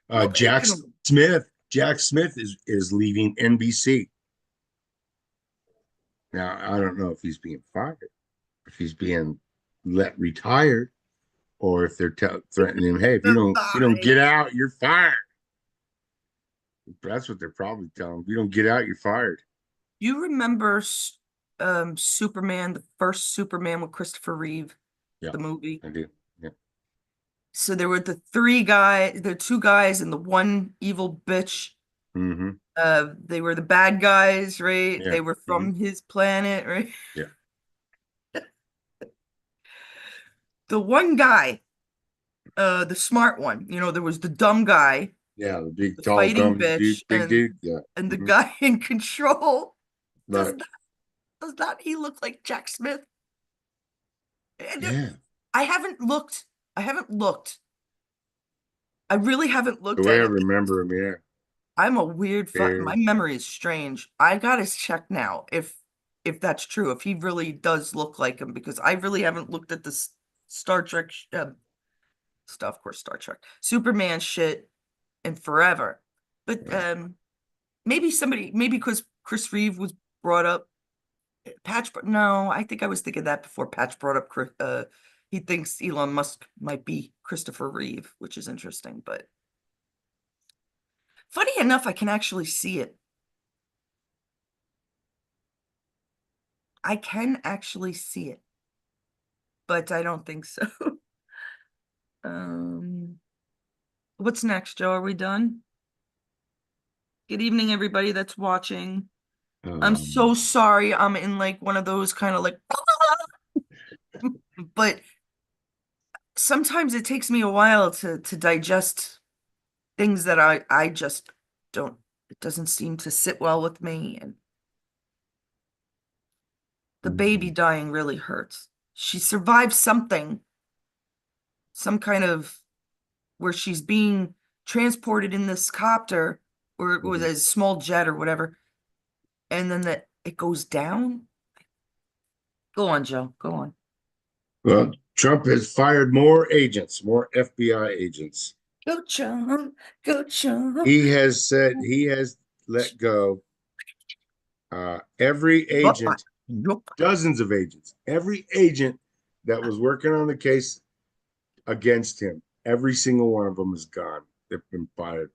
Nobody can. Jack Smith is leaving NBC. Now, I don't know if he's being fired, if he's being let retired, or if they're threatening him, hey, if you don't get out, you're fired. That's what they're probably telling him. If you don't get out, you're fired. You remember Superman, the first Superman with Christopher Reeve, Yeah, the movie? I do. Yeah. So there were the two guys and the one evil bitch. Mm-hmm. They were the bad guys, right? Yeah. They were Mm-hmm. from his planet, right? Yeah. The one guy, the smart one, there was the dumb guy, Yeah. The big, the tall, fighting dumb dude, bitch, big dude. Yeah. and the Mm-hmm. guy in control. Does But that does not he look like Jack Smith? And yeah, I haven't looked. I haven't looked. I really haven't the looked way at I it. remember him, yeah. I'm a weird my There. memory is strange. I gotta check now if that's true, if he really does look like him, because I really haven't looked at this Star Trek stuff, of course, Star Trek, Superman shit in forever. But Right. maybe because Chris Reeve was brought up. No, I think I was thinking that before Patch brought up he thinks Elon Musk might be Christopher Reeve, which is interesting, but funny enough, I can actually see it. I can actually see it, but I don't think so. Um, what's next, Joe? Are we done? Good evening, everybody that's watching. I'm Um, so sorry. I'm in like one of those kind of like, but sometimes it takes me a while to digest things that I just don't. It doesn't seem to sit well with me, and the baby mhm, dying really hurts. She survived something, some kind of where she's being transported in this copter, or it was mhm. a small jet or whatever, and then that it goes down. Go on, Joe. Go on. Well, Trump has fired more agents, more FBI agents. Go, Joe. Go, Joe. He has said he has let go every Yup. agent, Yup. dozens of agents, every agent that was working on the case against him. Every single one of them is gone. They've been fired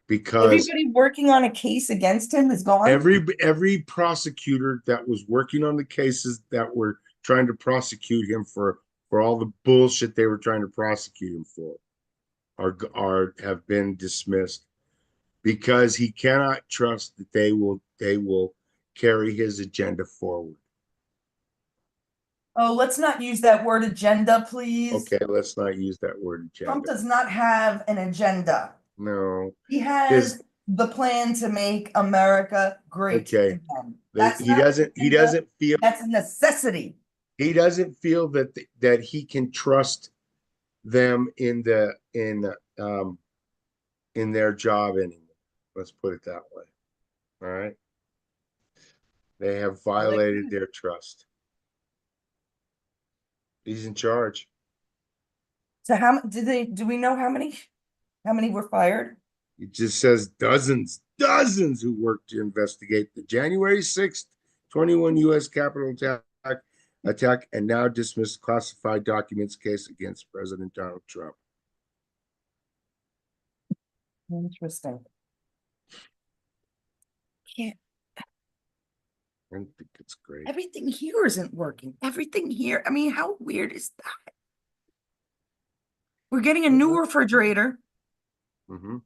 because Everybody working on a case against him is gone. every prosecutor that was working on the cases that were trying to prosecute him for all the bullshit they were trying to prosecute him for are have been dismissed because he cannot trust that they will carry his agenda forward. Oh, let's not use that word agenda, please. Okay, let's not use that word Trump agenda. does not have an agenda. No, He his has the plan to make America great okay. again. That's He not doesn't he agenda. doesn't feel That's a necessity. he doesn't feel that he can trust them in their job anymore. Let's put it that way. All right. They have Well, violated their trust. He's in charge. So do we know how many were fired? It just says dozens who worked to investigate the January 6th, 21 U.S. Capitol attack and now dismissed classified documents case against President Donald Trump. Interesting. Can't I think it's great. Everything here isn't working. Everything here. I mean, how weird is that? We're getting a new refrigerator. Mm-hmm.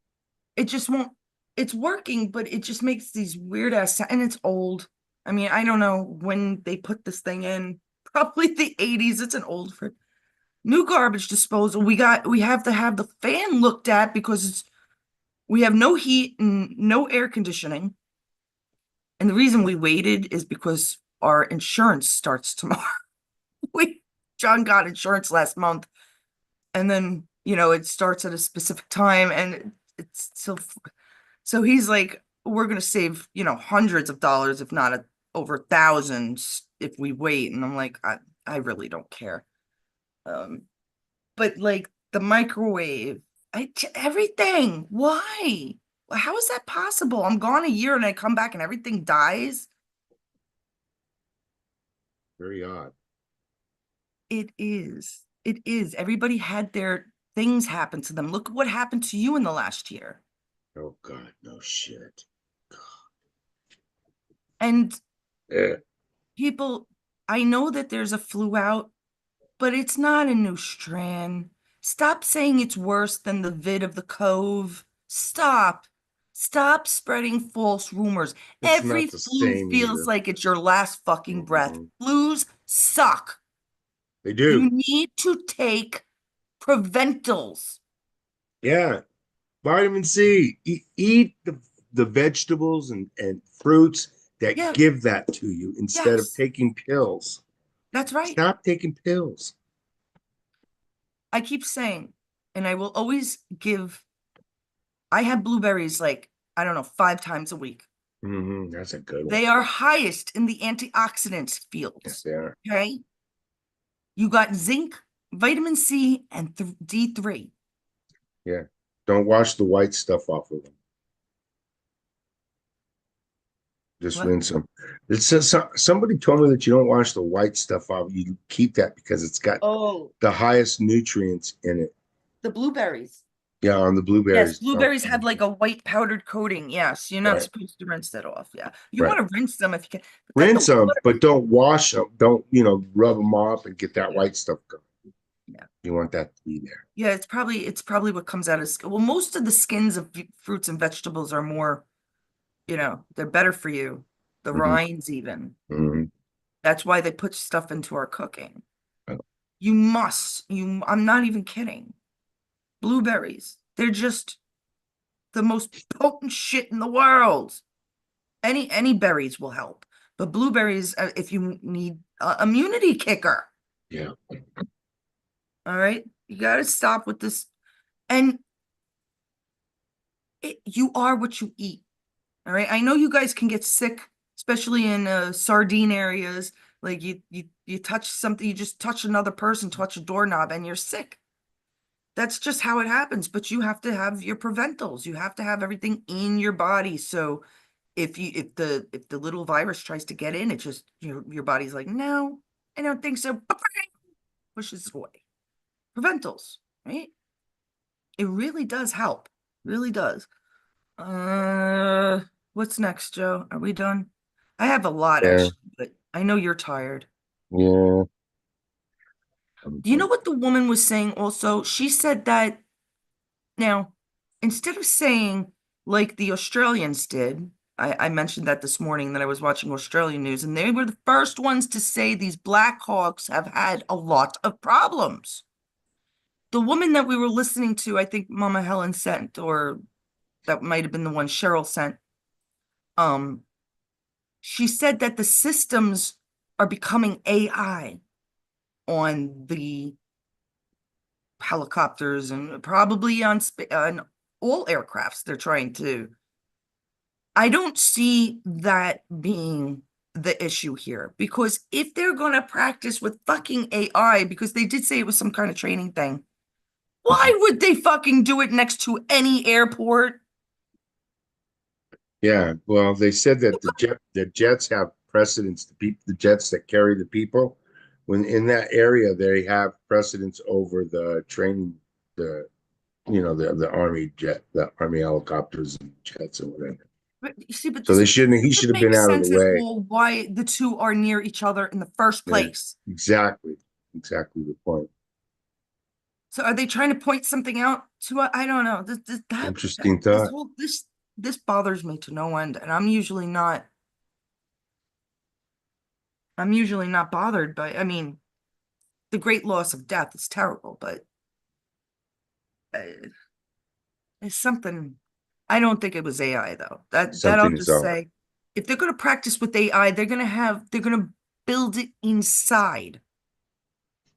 It just won't, it's working, but it just makes these weird ass and it's old. I mean, I don't know when they put this thing in. Probably the 80s. It's an old fridge. New garbage disposal. We have to have the fan looked at because we have no heat and no air conditioning. And the reason we waited is because our insurance starts tomorrow. We John got insurance last month, and then it starts at a specific time, and it's so he's like, we're gonna save hundreds of dollars, if not over thousands, if we wait. And I'm like, I really don't care. Um, but like the microwave, everything. Why? How is that possible? I'm gone a year and I come back and everything dies. Very odd. It is. It is. Everybody had their things happen to them. Look at what happened to you in the last year. Oh God, no shit. And Yeah. people, I know that there's a flu out, but it's not a new strand. Stop saying it's worse than the vid of the Cove. Stop. Stop spreading false rumors. It's Every not the flu same feels either. like it's your last fucking breath. Mhm. Flus suck. They You do. need to take preventals. Yeah. Vitamin C. Eat the vegetables and fruits that Yeah, give that to you instead of yes, taking pills. that's right. Stop taking pills. I keep saying, and I will always give, I have blueberries like, I don't know, 5 times a week. That's a good one. They are highest in the antioxidants Yes, fields. they are. Okay. You got zinc, vitamin C, and D3. Yeah. Don't wash the white stuff off of them. Just What? rinse them. It says somebody told me that you don't wash the white stuff off. You keep that because it's got Oh, the highest nutrients in it. the blueberries. Yeah, on the Yes, blueberries. Oh, blueberries have like a white powdered coating. Yes, you're not right, supposed to rinse that off. Yeah. You right. want to rinse them if you can, but then the Rinse them, but water. don't wash them. Don't, rub them off and get that Yeah. white stuff going. Yeah. You want that to be there. Yeah, it's probably what comes out of skin. Well, most of the skins of fruits and vegetables are more, they're better for you. The Hmm. rinds even. Hmm. That's why they put stuff into our cooking. You must. I'm not even kidding. Blueberries. They're just the most potent shit in the world. Any berries will help. But blueberries, if you need immunity kicker, Yeah. all right? You got to stop with this. And you are what you eat. All right. I know you guys can get sick, especially in sardine areas. Like you touch something, you just touch another person, touch a doorknob, and you're sick. That's just how it happens. But you have to have your preventals. You have to have everything in your body. So if the little virus tries to get in, it just your body's like, no, I don't think so. Pushes it away. Preventals, right? It really does help. Really does. Uh, what's next, Joe? Are we done? I have a lot Yeah. actually, but I know you're tired. Yeah. Do you know what the woman was saying also? She said that now, instead of saying like the Australians did, I mentioned that this morning that I was watching Australian news, and they were the first ones to say these Black Hawks have had a lot of problems. The woman that we were listening to, I think Mama Helen sent, or that might have been the one Cheryl sent, um, she said that the systems are becoming AI on the helicopters and probably on all aircrafts. They're trying to. I don't see that being the issue here because if they're going to practice with fucking AI, because they did say it was some kind of training thing, Why would they fucking do it next to any airport? Yeah, well, they said that the jets have precedence. The jets that carry the people, when in that area, they have precedence over the training, the the the army helicopters and jets and whatever. But you see, but So this they shouldn't. He should doesn't have been make out of the sense at way. all why the two are near each other in the first Yeah, place. exactly, exactly the point. So are they trying to point something out to us? I don't know. Interesting This thought. whole this bothers me to no end, and I'm usually not bothered by. I mean, the great loss of death is terrible, but uh, it's something. I don't think it was AI though. That I'll Something is just off. say. If they're going to practice with AI, they're going to build it inside,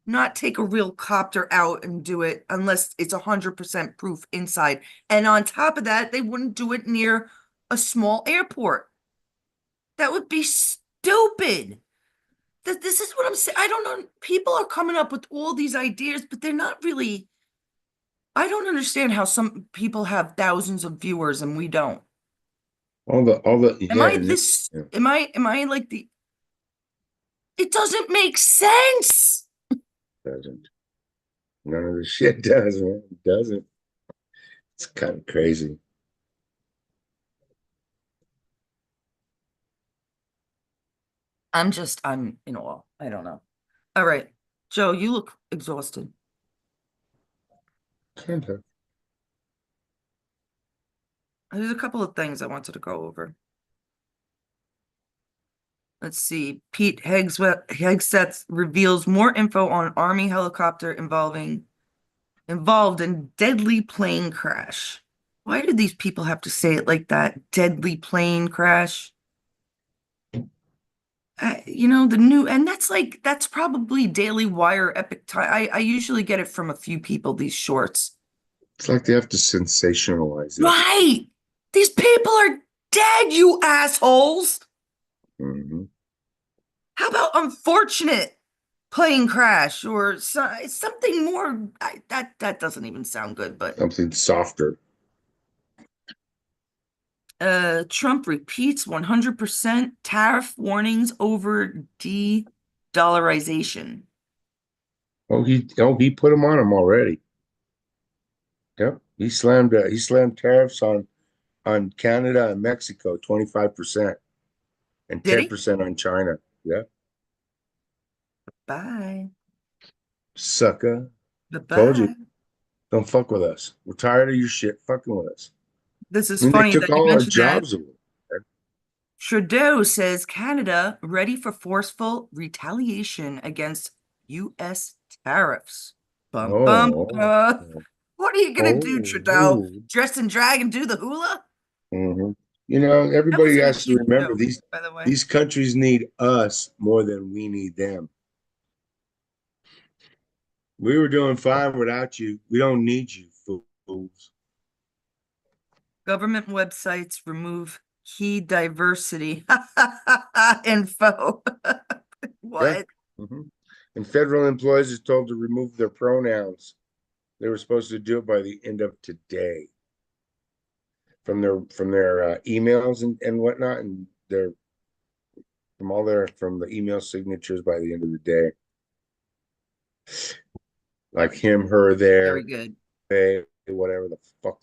not take a real copter out and do it unless it's 100% proof inside. And on top of that, they wouldn't do it near a small airport. That would be stupid. This is what I'm saying. I don't know. People are coming up with all these ideas, but they're not really. I don't understand how some people have thousands of viewers and we don't. All the Am yeah, I and this? yeah, Am I like the? It doesn't make sense. doesn't. None of the shit does, man. It doesn't. It's kind of crazy. I'm in awe. I don't know. All right, Joe, you look exhausted. Kind of. There's a couple of things I wanted to go over. Let's see. Pete Hegseth reveals more info on Army helicopter involved in deadly plane crash. Why do these people have to say it like that? Deadly plane crash. The new, and that's probably Daily Wire Epic Time. I usually get it from a few people, these shorts. It's like they have to sensationalize everything. Right. These people are dead, you assholes. Hmm. How about unfortunate plane crash or something more? That doesn't even sound good, but Something softer. Trump repeats 100% tariff warnings over de-dollarization. He put them on him already. Yep. He slammed tariffs on Canada and Mexico 25% and Did he? 10% on China. Yeah. Bye. Sucker. Told you. Bye-bye. Don't fuck with us. We're tired of your shit fucking with us. This I is mean, they funny took that you all our mentioned that. jobs away. Trudeau says Canada ready for forceful retaliation against U.S. tariffs. Bum bum. Oh, What are you gonna do, oh, Trudeau? oh. Dress and drag and do the hula? Hmm. That was Everybody a has to Nikita remember joke, these by the way. these countries need us more than we need them. We were doing fine without you. We don't need you, fools. Government websites remove key diversity info. Yeah. What? Hmm. And federal employees are told to remove their pronouns. They were supposed to do it by the end of today from their emails and whatnot, and their from the email signatures by the end of the day, like him, her, Very there, good. they, whatever the fuck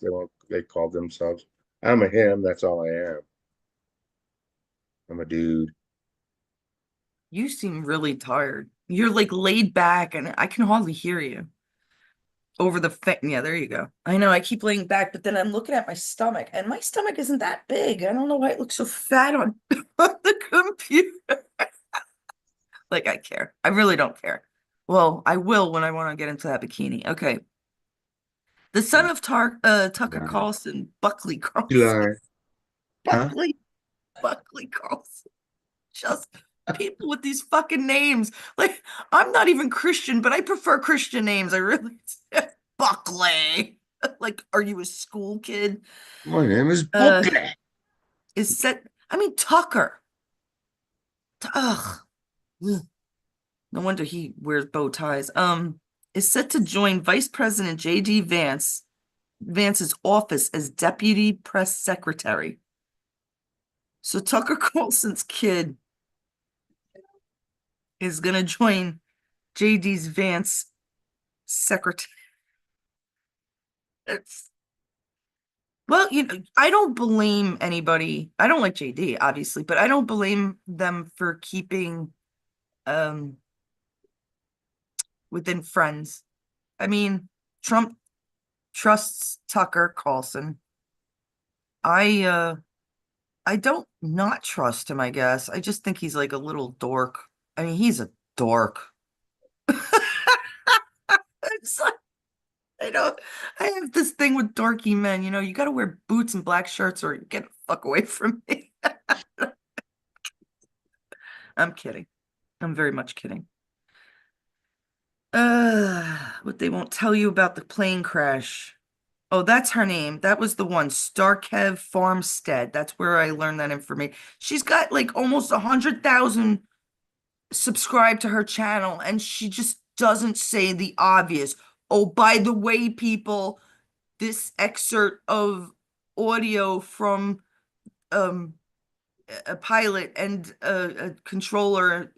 they called themselves. I'm a him. That's all I am. I'm a dude. You seem really tired. You're like laid back and I can hardly hear you over the yeah, there you go. I know I keep laying back, but then I'm looking at my stomach and my stomach isn't that big. I don't know why it looks so fat on, on the computer. Like I care. I really don't care. Well, I will when I want to get into that bikini. Okay. The son of Tucker Lie. Carlson, Buckley You Carlson, lie. Huh? Buckley, Buckley Carlson. Just people with these fucking names. Like, I'm not even Christian, but I prefer Christian names. I really Buckley. Like, are you a school kid? My name is Uh, Buckley. is set. I mean, Tucker. Ugh. Ugh. No wonder he wears bow ties. is set to join Vice President J.D. Vance's office as deputy press secretary. So Tucker Carlson's kid is gonna join J.D.'s Vance secretary. It's, well, I don't blame anybody. I don't like JD, obviously, but I don't blame them for keeping um within friends. I mean, Trump trusts Tucker Carlson. I I don't not trust him, I guess. I just think he's like a little dork. I mean, he's a dork. It's like, I don't I have this thing with dorky men, you got to wear boots and black shirts or get the fuck away from me. I'm kidding. I'm very much kidding. What they won't tell you about the plane crash. Oh, that's her name. That was the one, Starkev Farmstead. That's where I learned that information. She's got like almost 100,000 subscribed to her channel, and she just doesn't say the obvious. Oh, by the way, people, this excerpt of audio from um a pilot and a controller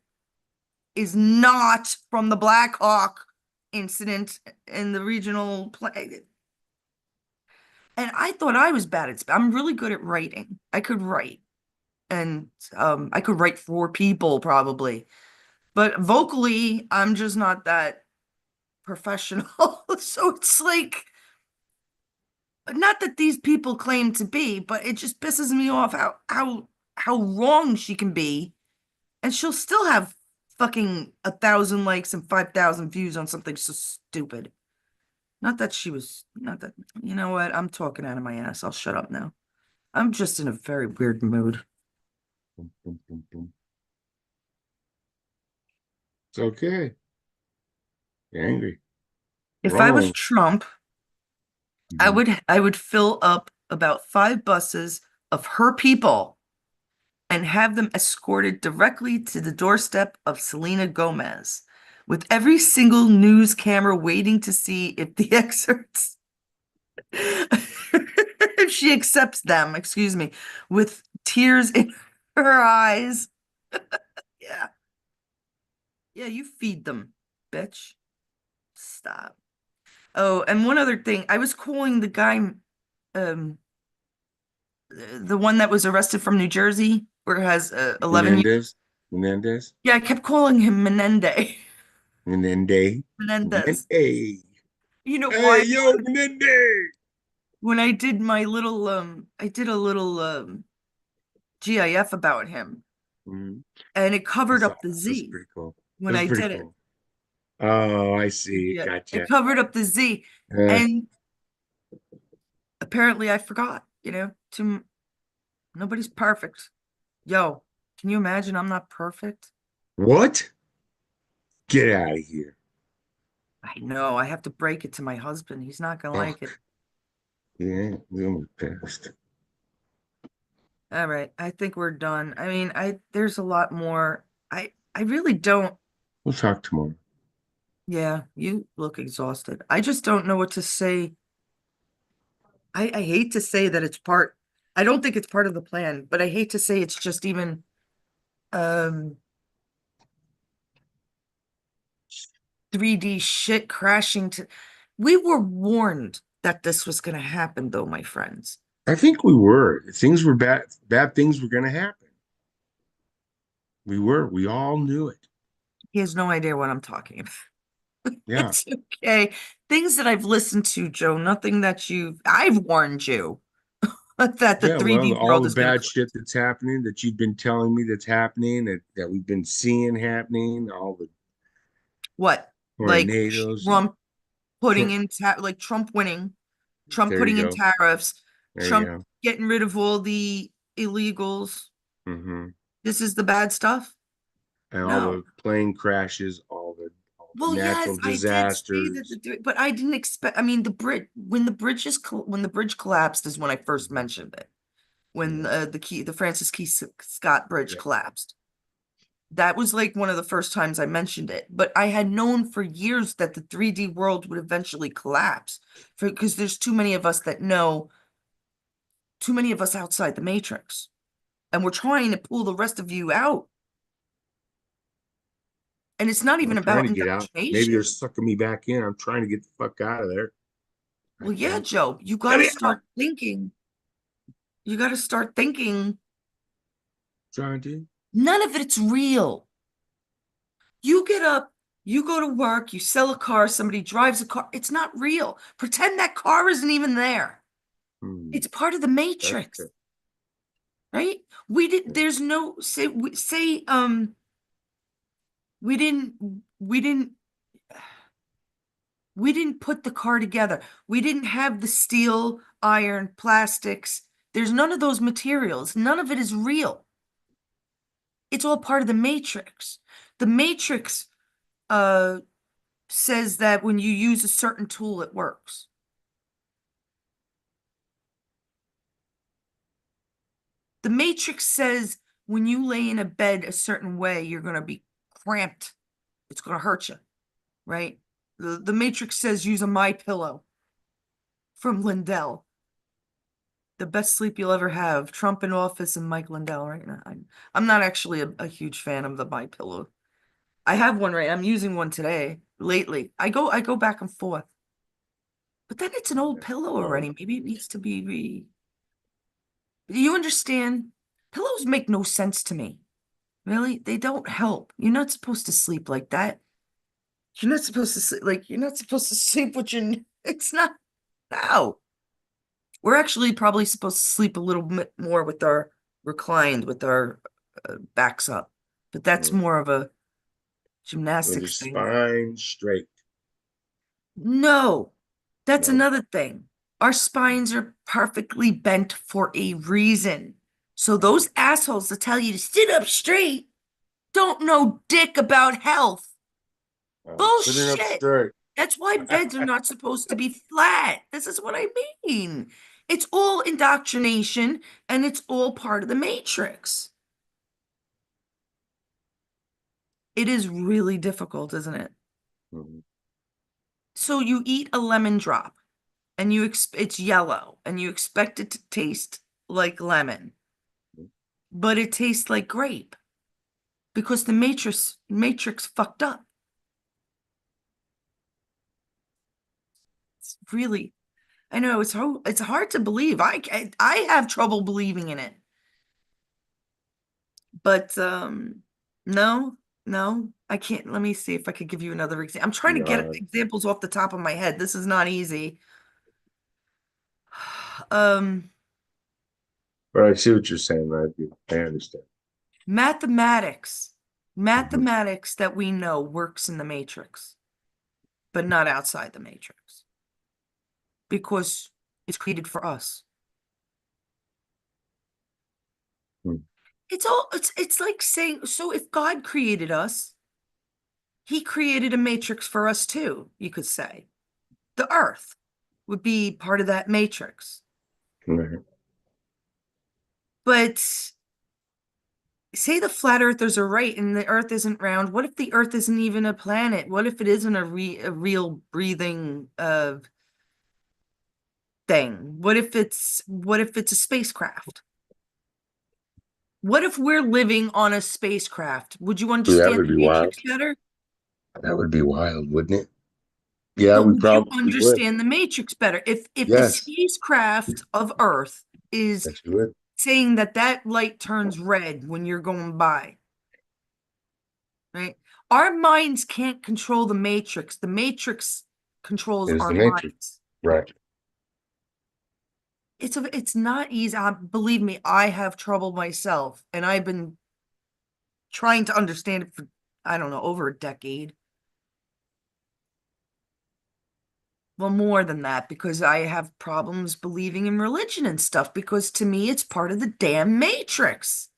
is not from the Black Hawk incident in the regional play. And I thought I was bad at I'm really good at writing. I could write, and I could write for people probably, but vocally I'm just not that professional. So it's like, not that these people claim to be, but it just pisses me off how wrong she can be, and she'll still have fucking 1,000 likes and 5,000 views on something so stupid. Not that she was, not that, you know what? I'm talking out of my ass. I'll shut up now. I'm just in a very weird mood. Boom, boom, boom, boom. It's okay. You're angry. If I was Wrong. Trump, Mhm. I would fill up about 5 buses of her people and have them escorted directly to the doorstep of Selena Gomez, with every single news camera waiting to see if the excerpts, if she accepts them, excuse me, with tears in her eyes. Yeah. Yeah, you feed them, bitch. Stop. Oh, and one other thing. I was calling the guy, um, the one that was arrested from New Jersey, where it has 11 years. Menendez. Menendez. Yeah, I kept calling him Menendez. Menendez. Menendez. Menendez. You know Hey, why? yo, Menendez. When I did my little I did a little GIF about him, Mhm. and it I covered saw up the that. That's Z pretty cool. when That's I pretty did it. cool. Oh, I see. Yeah, it Gotcha. covered up the Z, Uh, and apparently I forgot, to nobody's perfect. Yo, can you imagine I'm not perfect? what? Get out of here. I know, I have to break it to my husband. He's not gonna Oh, like it. yeah, we're past. All right, I think we're done. I mean, there's a lot more. I really don't. We'll talk tomorrow. Yeah, you look exhausted. I just don't know what to say. I hate to say that it's part, I don't think it's part of the plan, but I hate to say it's just even um 3D shit crashing to, we were warned that this was gonna happen though, my friends. I think we were. Things were bad. Bad things were going to happen. We were. We all knew it. He has no idea what I'm talking about. Yeah. It's okay. Things that I've listened to, Joe, nothing that I've warned you that the Yeah. Well, 3D all world the is gonna bad crash. shit that's happening that you've been telling me that's happening, that we've been seeing happening, all the What? Like tornadoes and Trump putting Trump. in like Trump winning, Trump There you putting in go. tariffs, There you Trump go. getting rid of all the illegals. Hmm. This is the bad stuff? And all No. the plane crashes, all the Well, natural yes, I did see that disasters. but I didn't expect, I mean, the bridge, when the bridge collapsed is when I first Mhm. mentioned it. When Yeah. the Francis Key Scott Bridge Yeah. collapsed. That was like one of the first times I mentioned it, but I had known for years that the 3D world would eventually collapse because there's too many of us that know, too many of us outside the matrix, and we're trying to pull the rest of you out. And it's not I'm even trying about to get out. Maybe they're indoctrination. sucking me back in. I'm trying to get the fuck out of there. I Well, yeah, think. Joe, you got Let to me out. start thinking. You got to start thinking Trying to. none of it's real. You get up, you go to work, you sell a car, somebody drives a car. It's not real. Pretend that car isn't even there. Hmm. It's part of the That's matrix, true. right? There's no, we didn't, we didn't, we didn't put the car together. We didn't have the steel, iron, plastics. There's none of those materials. None of it is real. It's all part of the matrix. The matrix uh says that when you use a certain tool, it works. The matrix says when you lay in a bed a certain way, you're going to be cramped. It's going to hurt you, right? The matrix says use a My Pillow from Lindell. The best sleep you'll ever have. Trump in office and Mike Lindell right now. I'm not actually a huge fan of the My Pillow. I have one right. I'm using one today. Lately, I go back and forth. But then it's an old pillow Um, already. Maybe it needs to be Do you understand? Pillows make no sense to me. Really? They don't help. You're not supposed to sleep like that. You're not supposed to sleep like you're not supposed to sleep with your it's not no. We're actually probably supposed to sleep a little bit more with our reclined with our backs up. But that's more of a with your gymnastics thing. spine straight. No, that's No. another thing. Our spines are perfectly bent for a reason. So Uh, those assholes that tell you to sit up straight don't know dick about health. sitting up Bullshit. straight. That's why beds are not supposed to be flat. This is what I mean. It's all indoctrination and it's all part of the matrix. It is really difficult, isn't it? Mhm. So you eat a lemon drop and it's yellow and you expect it to taste like lemon, but it tastes like grape because the matrix fucked up. It's really, I know it's hard to believe. I have trouble believing in it. But no, no, I can't. Let me see if I could give you another example. I'm trying to get No, examples off the top of my head. This is not easy. Um, but I see what you're saying. I understand. mathematics. Mhm. Mathematics that we know works in the matrix, but not outside the matrix because it's created for us. Mm. It's like saying, so if God created us, he created a matrix for us too, you could say. The earth would be part of that matrix. Right. But say the flat earthers are right and the earth isn't round. What if the earth isn't even a planet? What if it isn't a real breathing thing? What if it's a spacecraft? What if we're living on a spacecraft? Would you Ooh, that understand would the be wild. matrix better? That would be wild, wouldn't it? Yeah, But we would you probably would. understand the matrix better? If the Yes, spacecraft of Earth is yes, we would. saying that that light turns red when you're going by, right? Our minds can't control the matrix. The matrix controls It is our the Matrix. minds. Right. It's not easy. Believe me, I have trouble myself, and I've been trying to understand it for I don't know over a decade. Well, more than that, because I have problems believing in religion and stuff, because to me, it's part of the damn matrix.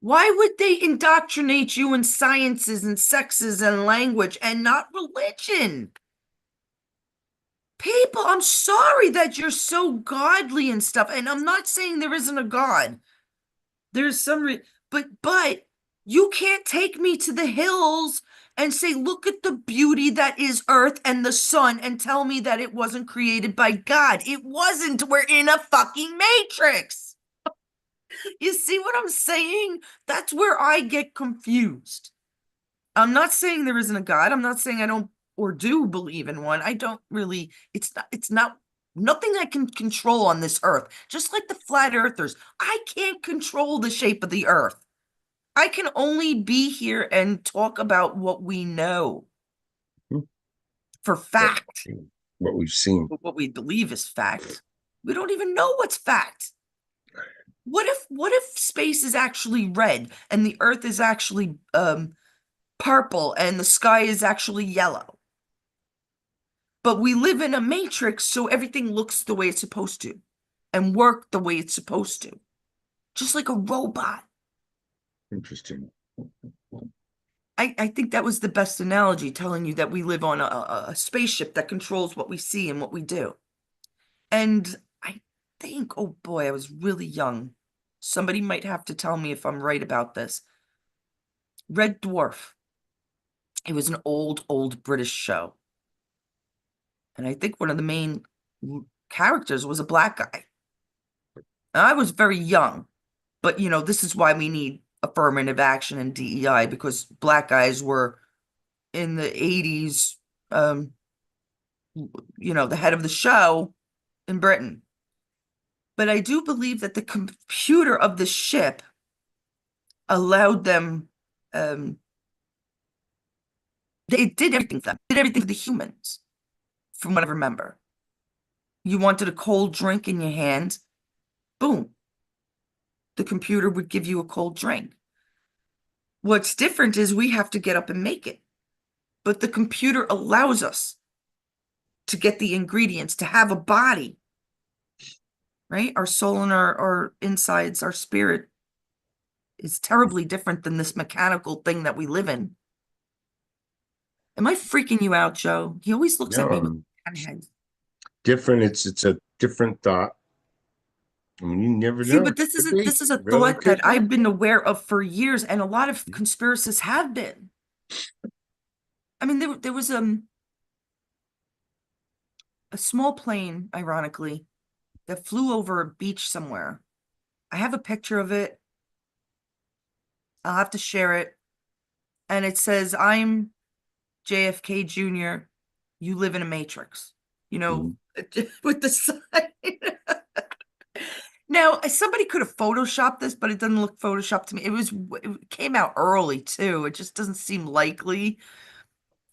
Why would they indoctrinate you in sciences and sexes and language and not religion? People, I'm sorry that you're so godly and stuff. And I'm not saying there isn't a God. There's some, but You can't take me to the hills and say, look at the beauty that is Earth and the sun, and tell me that it wasn't created by God. It wasn't. We're in a fucking matrix. You see what I'm saying? That's where I get confused. I'm not saying there isn't a God. I'm not saying I don't or do believe in one. I don't really, it's not nothing I can control on this earth. Just like the flat earthers, I can't control the shape of the earth. I can only be here and talk about what we know for What, fact. what we've seen. What we believe is fact. We don't even know what's fact. What if space is actually red and the earth is actually purple and the sky is actually yellow? But we live in a matrix, so everything looks the way it's supposed to and work the way it's supposed to, just like a robot. Interesting. I think that was the best analogy, telling you that we live on a spaceship that controls what we see and what we do. And I think, oh boy, I was really young. Somebody might have to tell me if I'm right about this. Red Dwarf. It was an old British show. And I think one of the main characters was a black guy. And I was very young, but this is why we need affirmative action and DEI, because black guys were in the 80s, the head of the show in Britain. But I do believe that the computer of the ship allowed them, it did everything for them, did everything for the humans, from what I remember. You wanted a cold drink in your hand, boom, the computer would give you a cold drink. What's different is we have to get up and make it. But the computer allows us to get the ingredients, to have a body, right? Our soul and our insides, our spirit is terribly different than this mechanical thing that we live in. Am I freaking you out, Joe? He always looks at me with No, ten heads. different. It's a different thought. I mean, you never See, know. but this is Could a be. this is a Really thought that could be. I've been aware of for years, and a lot of conspiracists have been. I mean, there was a small plane, ironically, that flew over a beach somewhere. I have a picture of it. I'll have to share it. And it says, I'm JFK Jr. You live in a matrix, Mhm. with the sign. Now, somebody could have photoshopped this, but it doesn't look photoshopped to me. It came out early too. It just doesn't seem likely.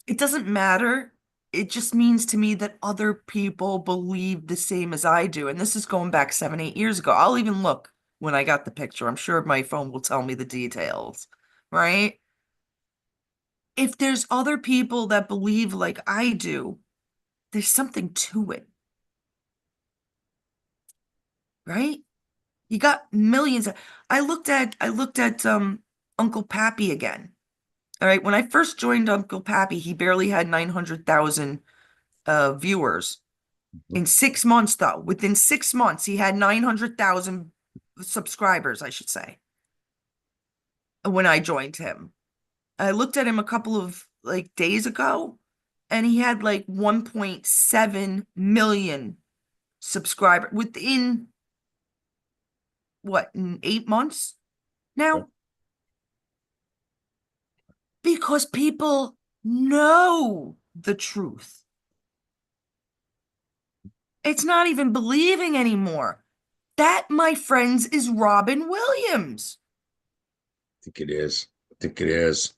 It doesn't matter. It just means to me that other people believe the same as I do. And this is going back 7, 8 years ago. I'll even look when I got the picture. I'm sure my phone will tell me the details, right? If there's other people that believe like I do, there's something to it, right? You got millions. I looked at Uncle Pappy again. All right. When I first joined Uncle Pappy, he barely had 900,000 viewers. In 6 months, though, within 6 months, he had 900,000 subscribers, I should say, when I joined him. I looked at him a couple of like days ago, and he had like 1.7 million subscribers within what, in 8 months Yeah. now? Because people know the truth. It's not even believing anymore. That, my friends, is Robin Williams. I think it is. I think it is.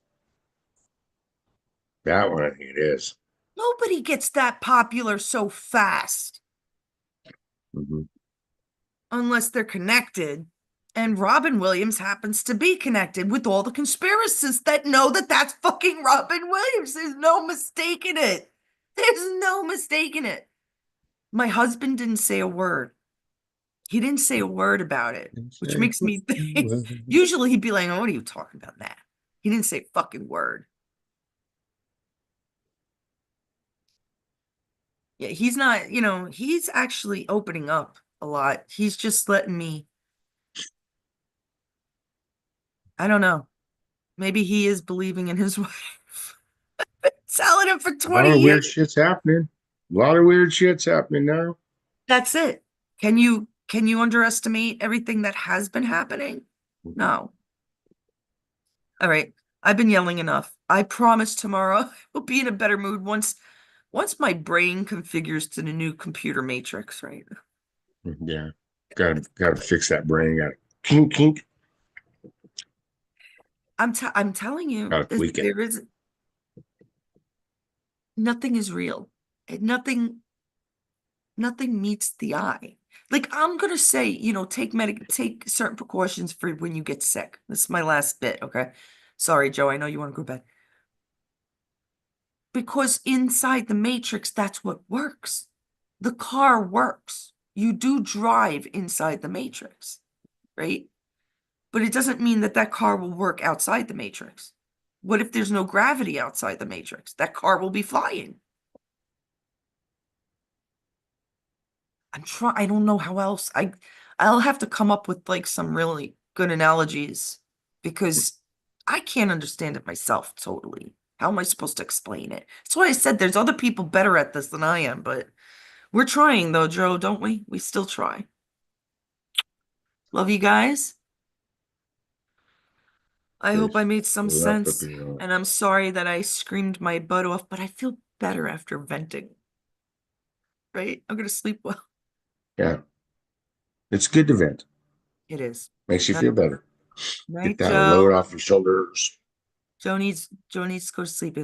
That one, I think it is. Nobody gets that popular so fast Mhm. unless they're connected. And Robin Williams happens to be connected with all the conspiracists that know that that's fucking Robin Williams. There's no mistaking it. There's no mistaking it. My husband didn't say a word. He didn't say a word about it, which makes me think. Usually he'd be like, oh, what are you talking about that? He didn't say a fucking word. Yeah, he's not, he's actually opening up a lot. He's just letting me, I don't know. Maybe he is believing in his wife. Selling him for A lot 20 of years. weird shit's happening. A lot of weird shit's happening now. That's it. Can you underestimate everything that has been happening? No. All right. I've been yelling enough. I promise tomorrow we'll be in a better mood once my brain configures to the new computer matrix, right? Yeah. Gotta fix that brain. Gotta kink kink. I'm telling you, Gotta tweak it. there is nothing is real. And nothing meets the eye. Like I'm gonna say, take certain precautions for when you get sick. This is my last bit, okay? Sorry, Joe, I know you want to go to bed. Because inside the matrix, that's what works. The car works. You do drive inside the matrix, right? But it doesn't mean that that car will work outside the matrix. What if there's no gravity outside the matrix? That car will be flying. I don't know how else. I'll have to come up with like some really good analogies because I can't understand it myself totally. How am I supposed to explain it? That's why I said there's other people better at this than I am, but we're trying though, Joe, don't we? We still try. Love you guys. I hope I There's made some wrapped up sense, in your and I'm sorry that I screamed my butt off, but I feel better after venting, right? I'm gonna sleep well. yeah. It's good to vent. It is. Makes you Night, feel better. Get night, that load Joe. off your shoulders. Joe needs to go to sleep.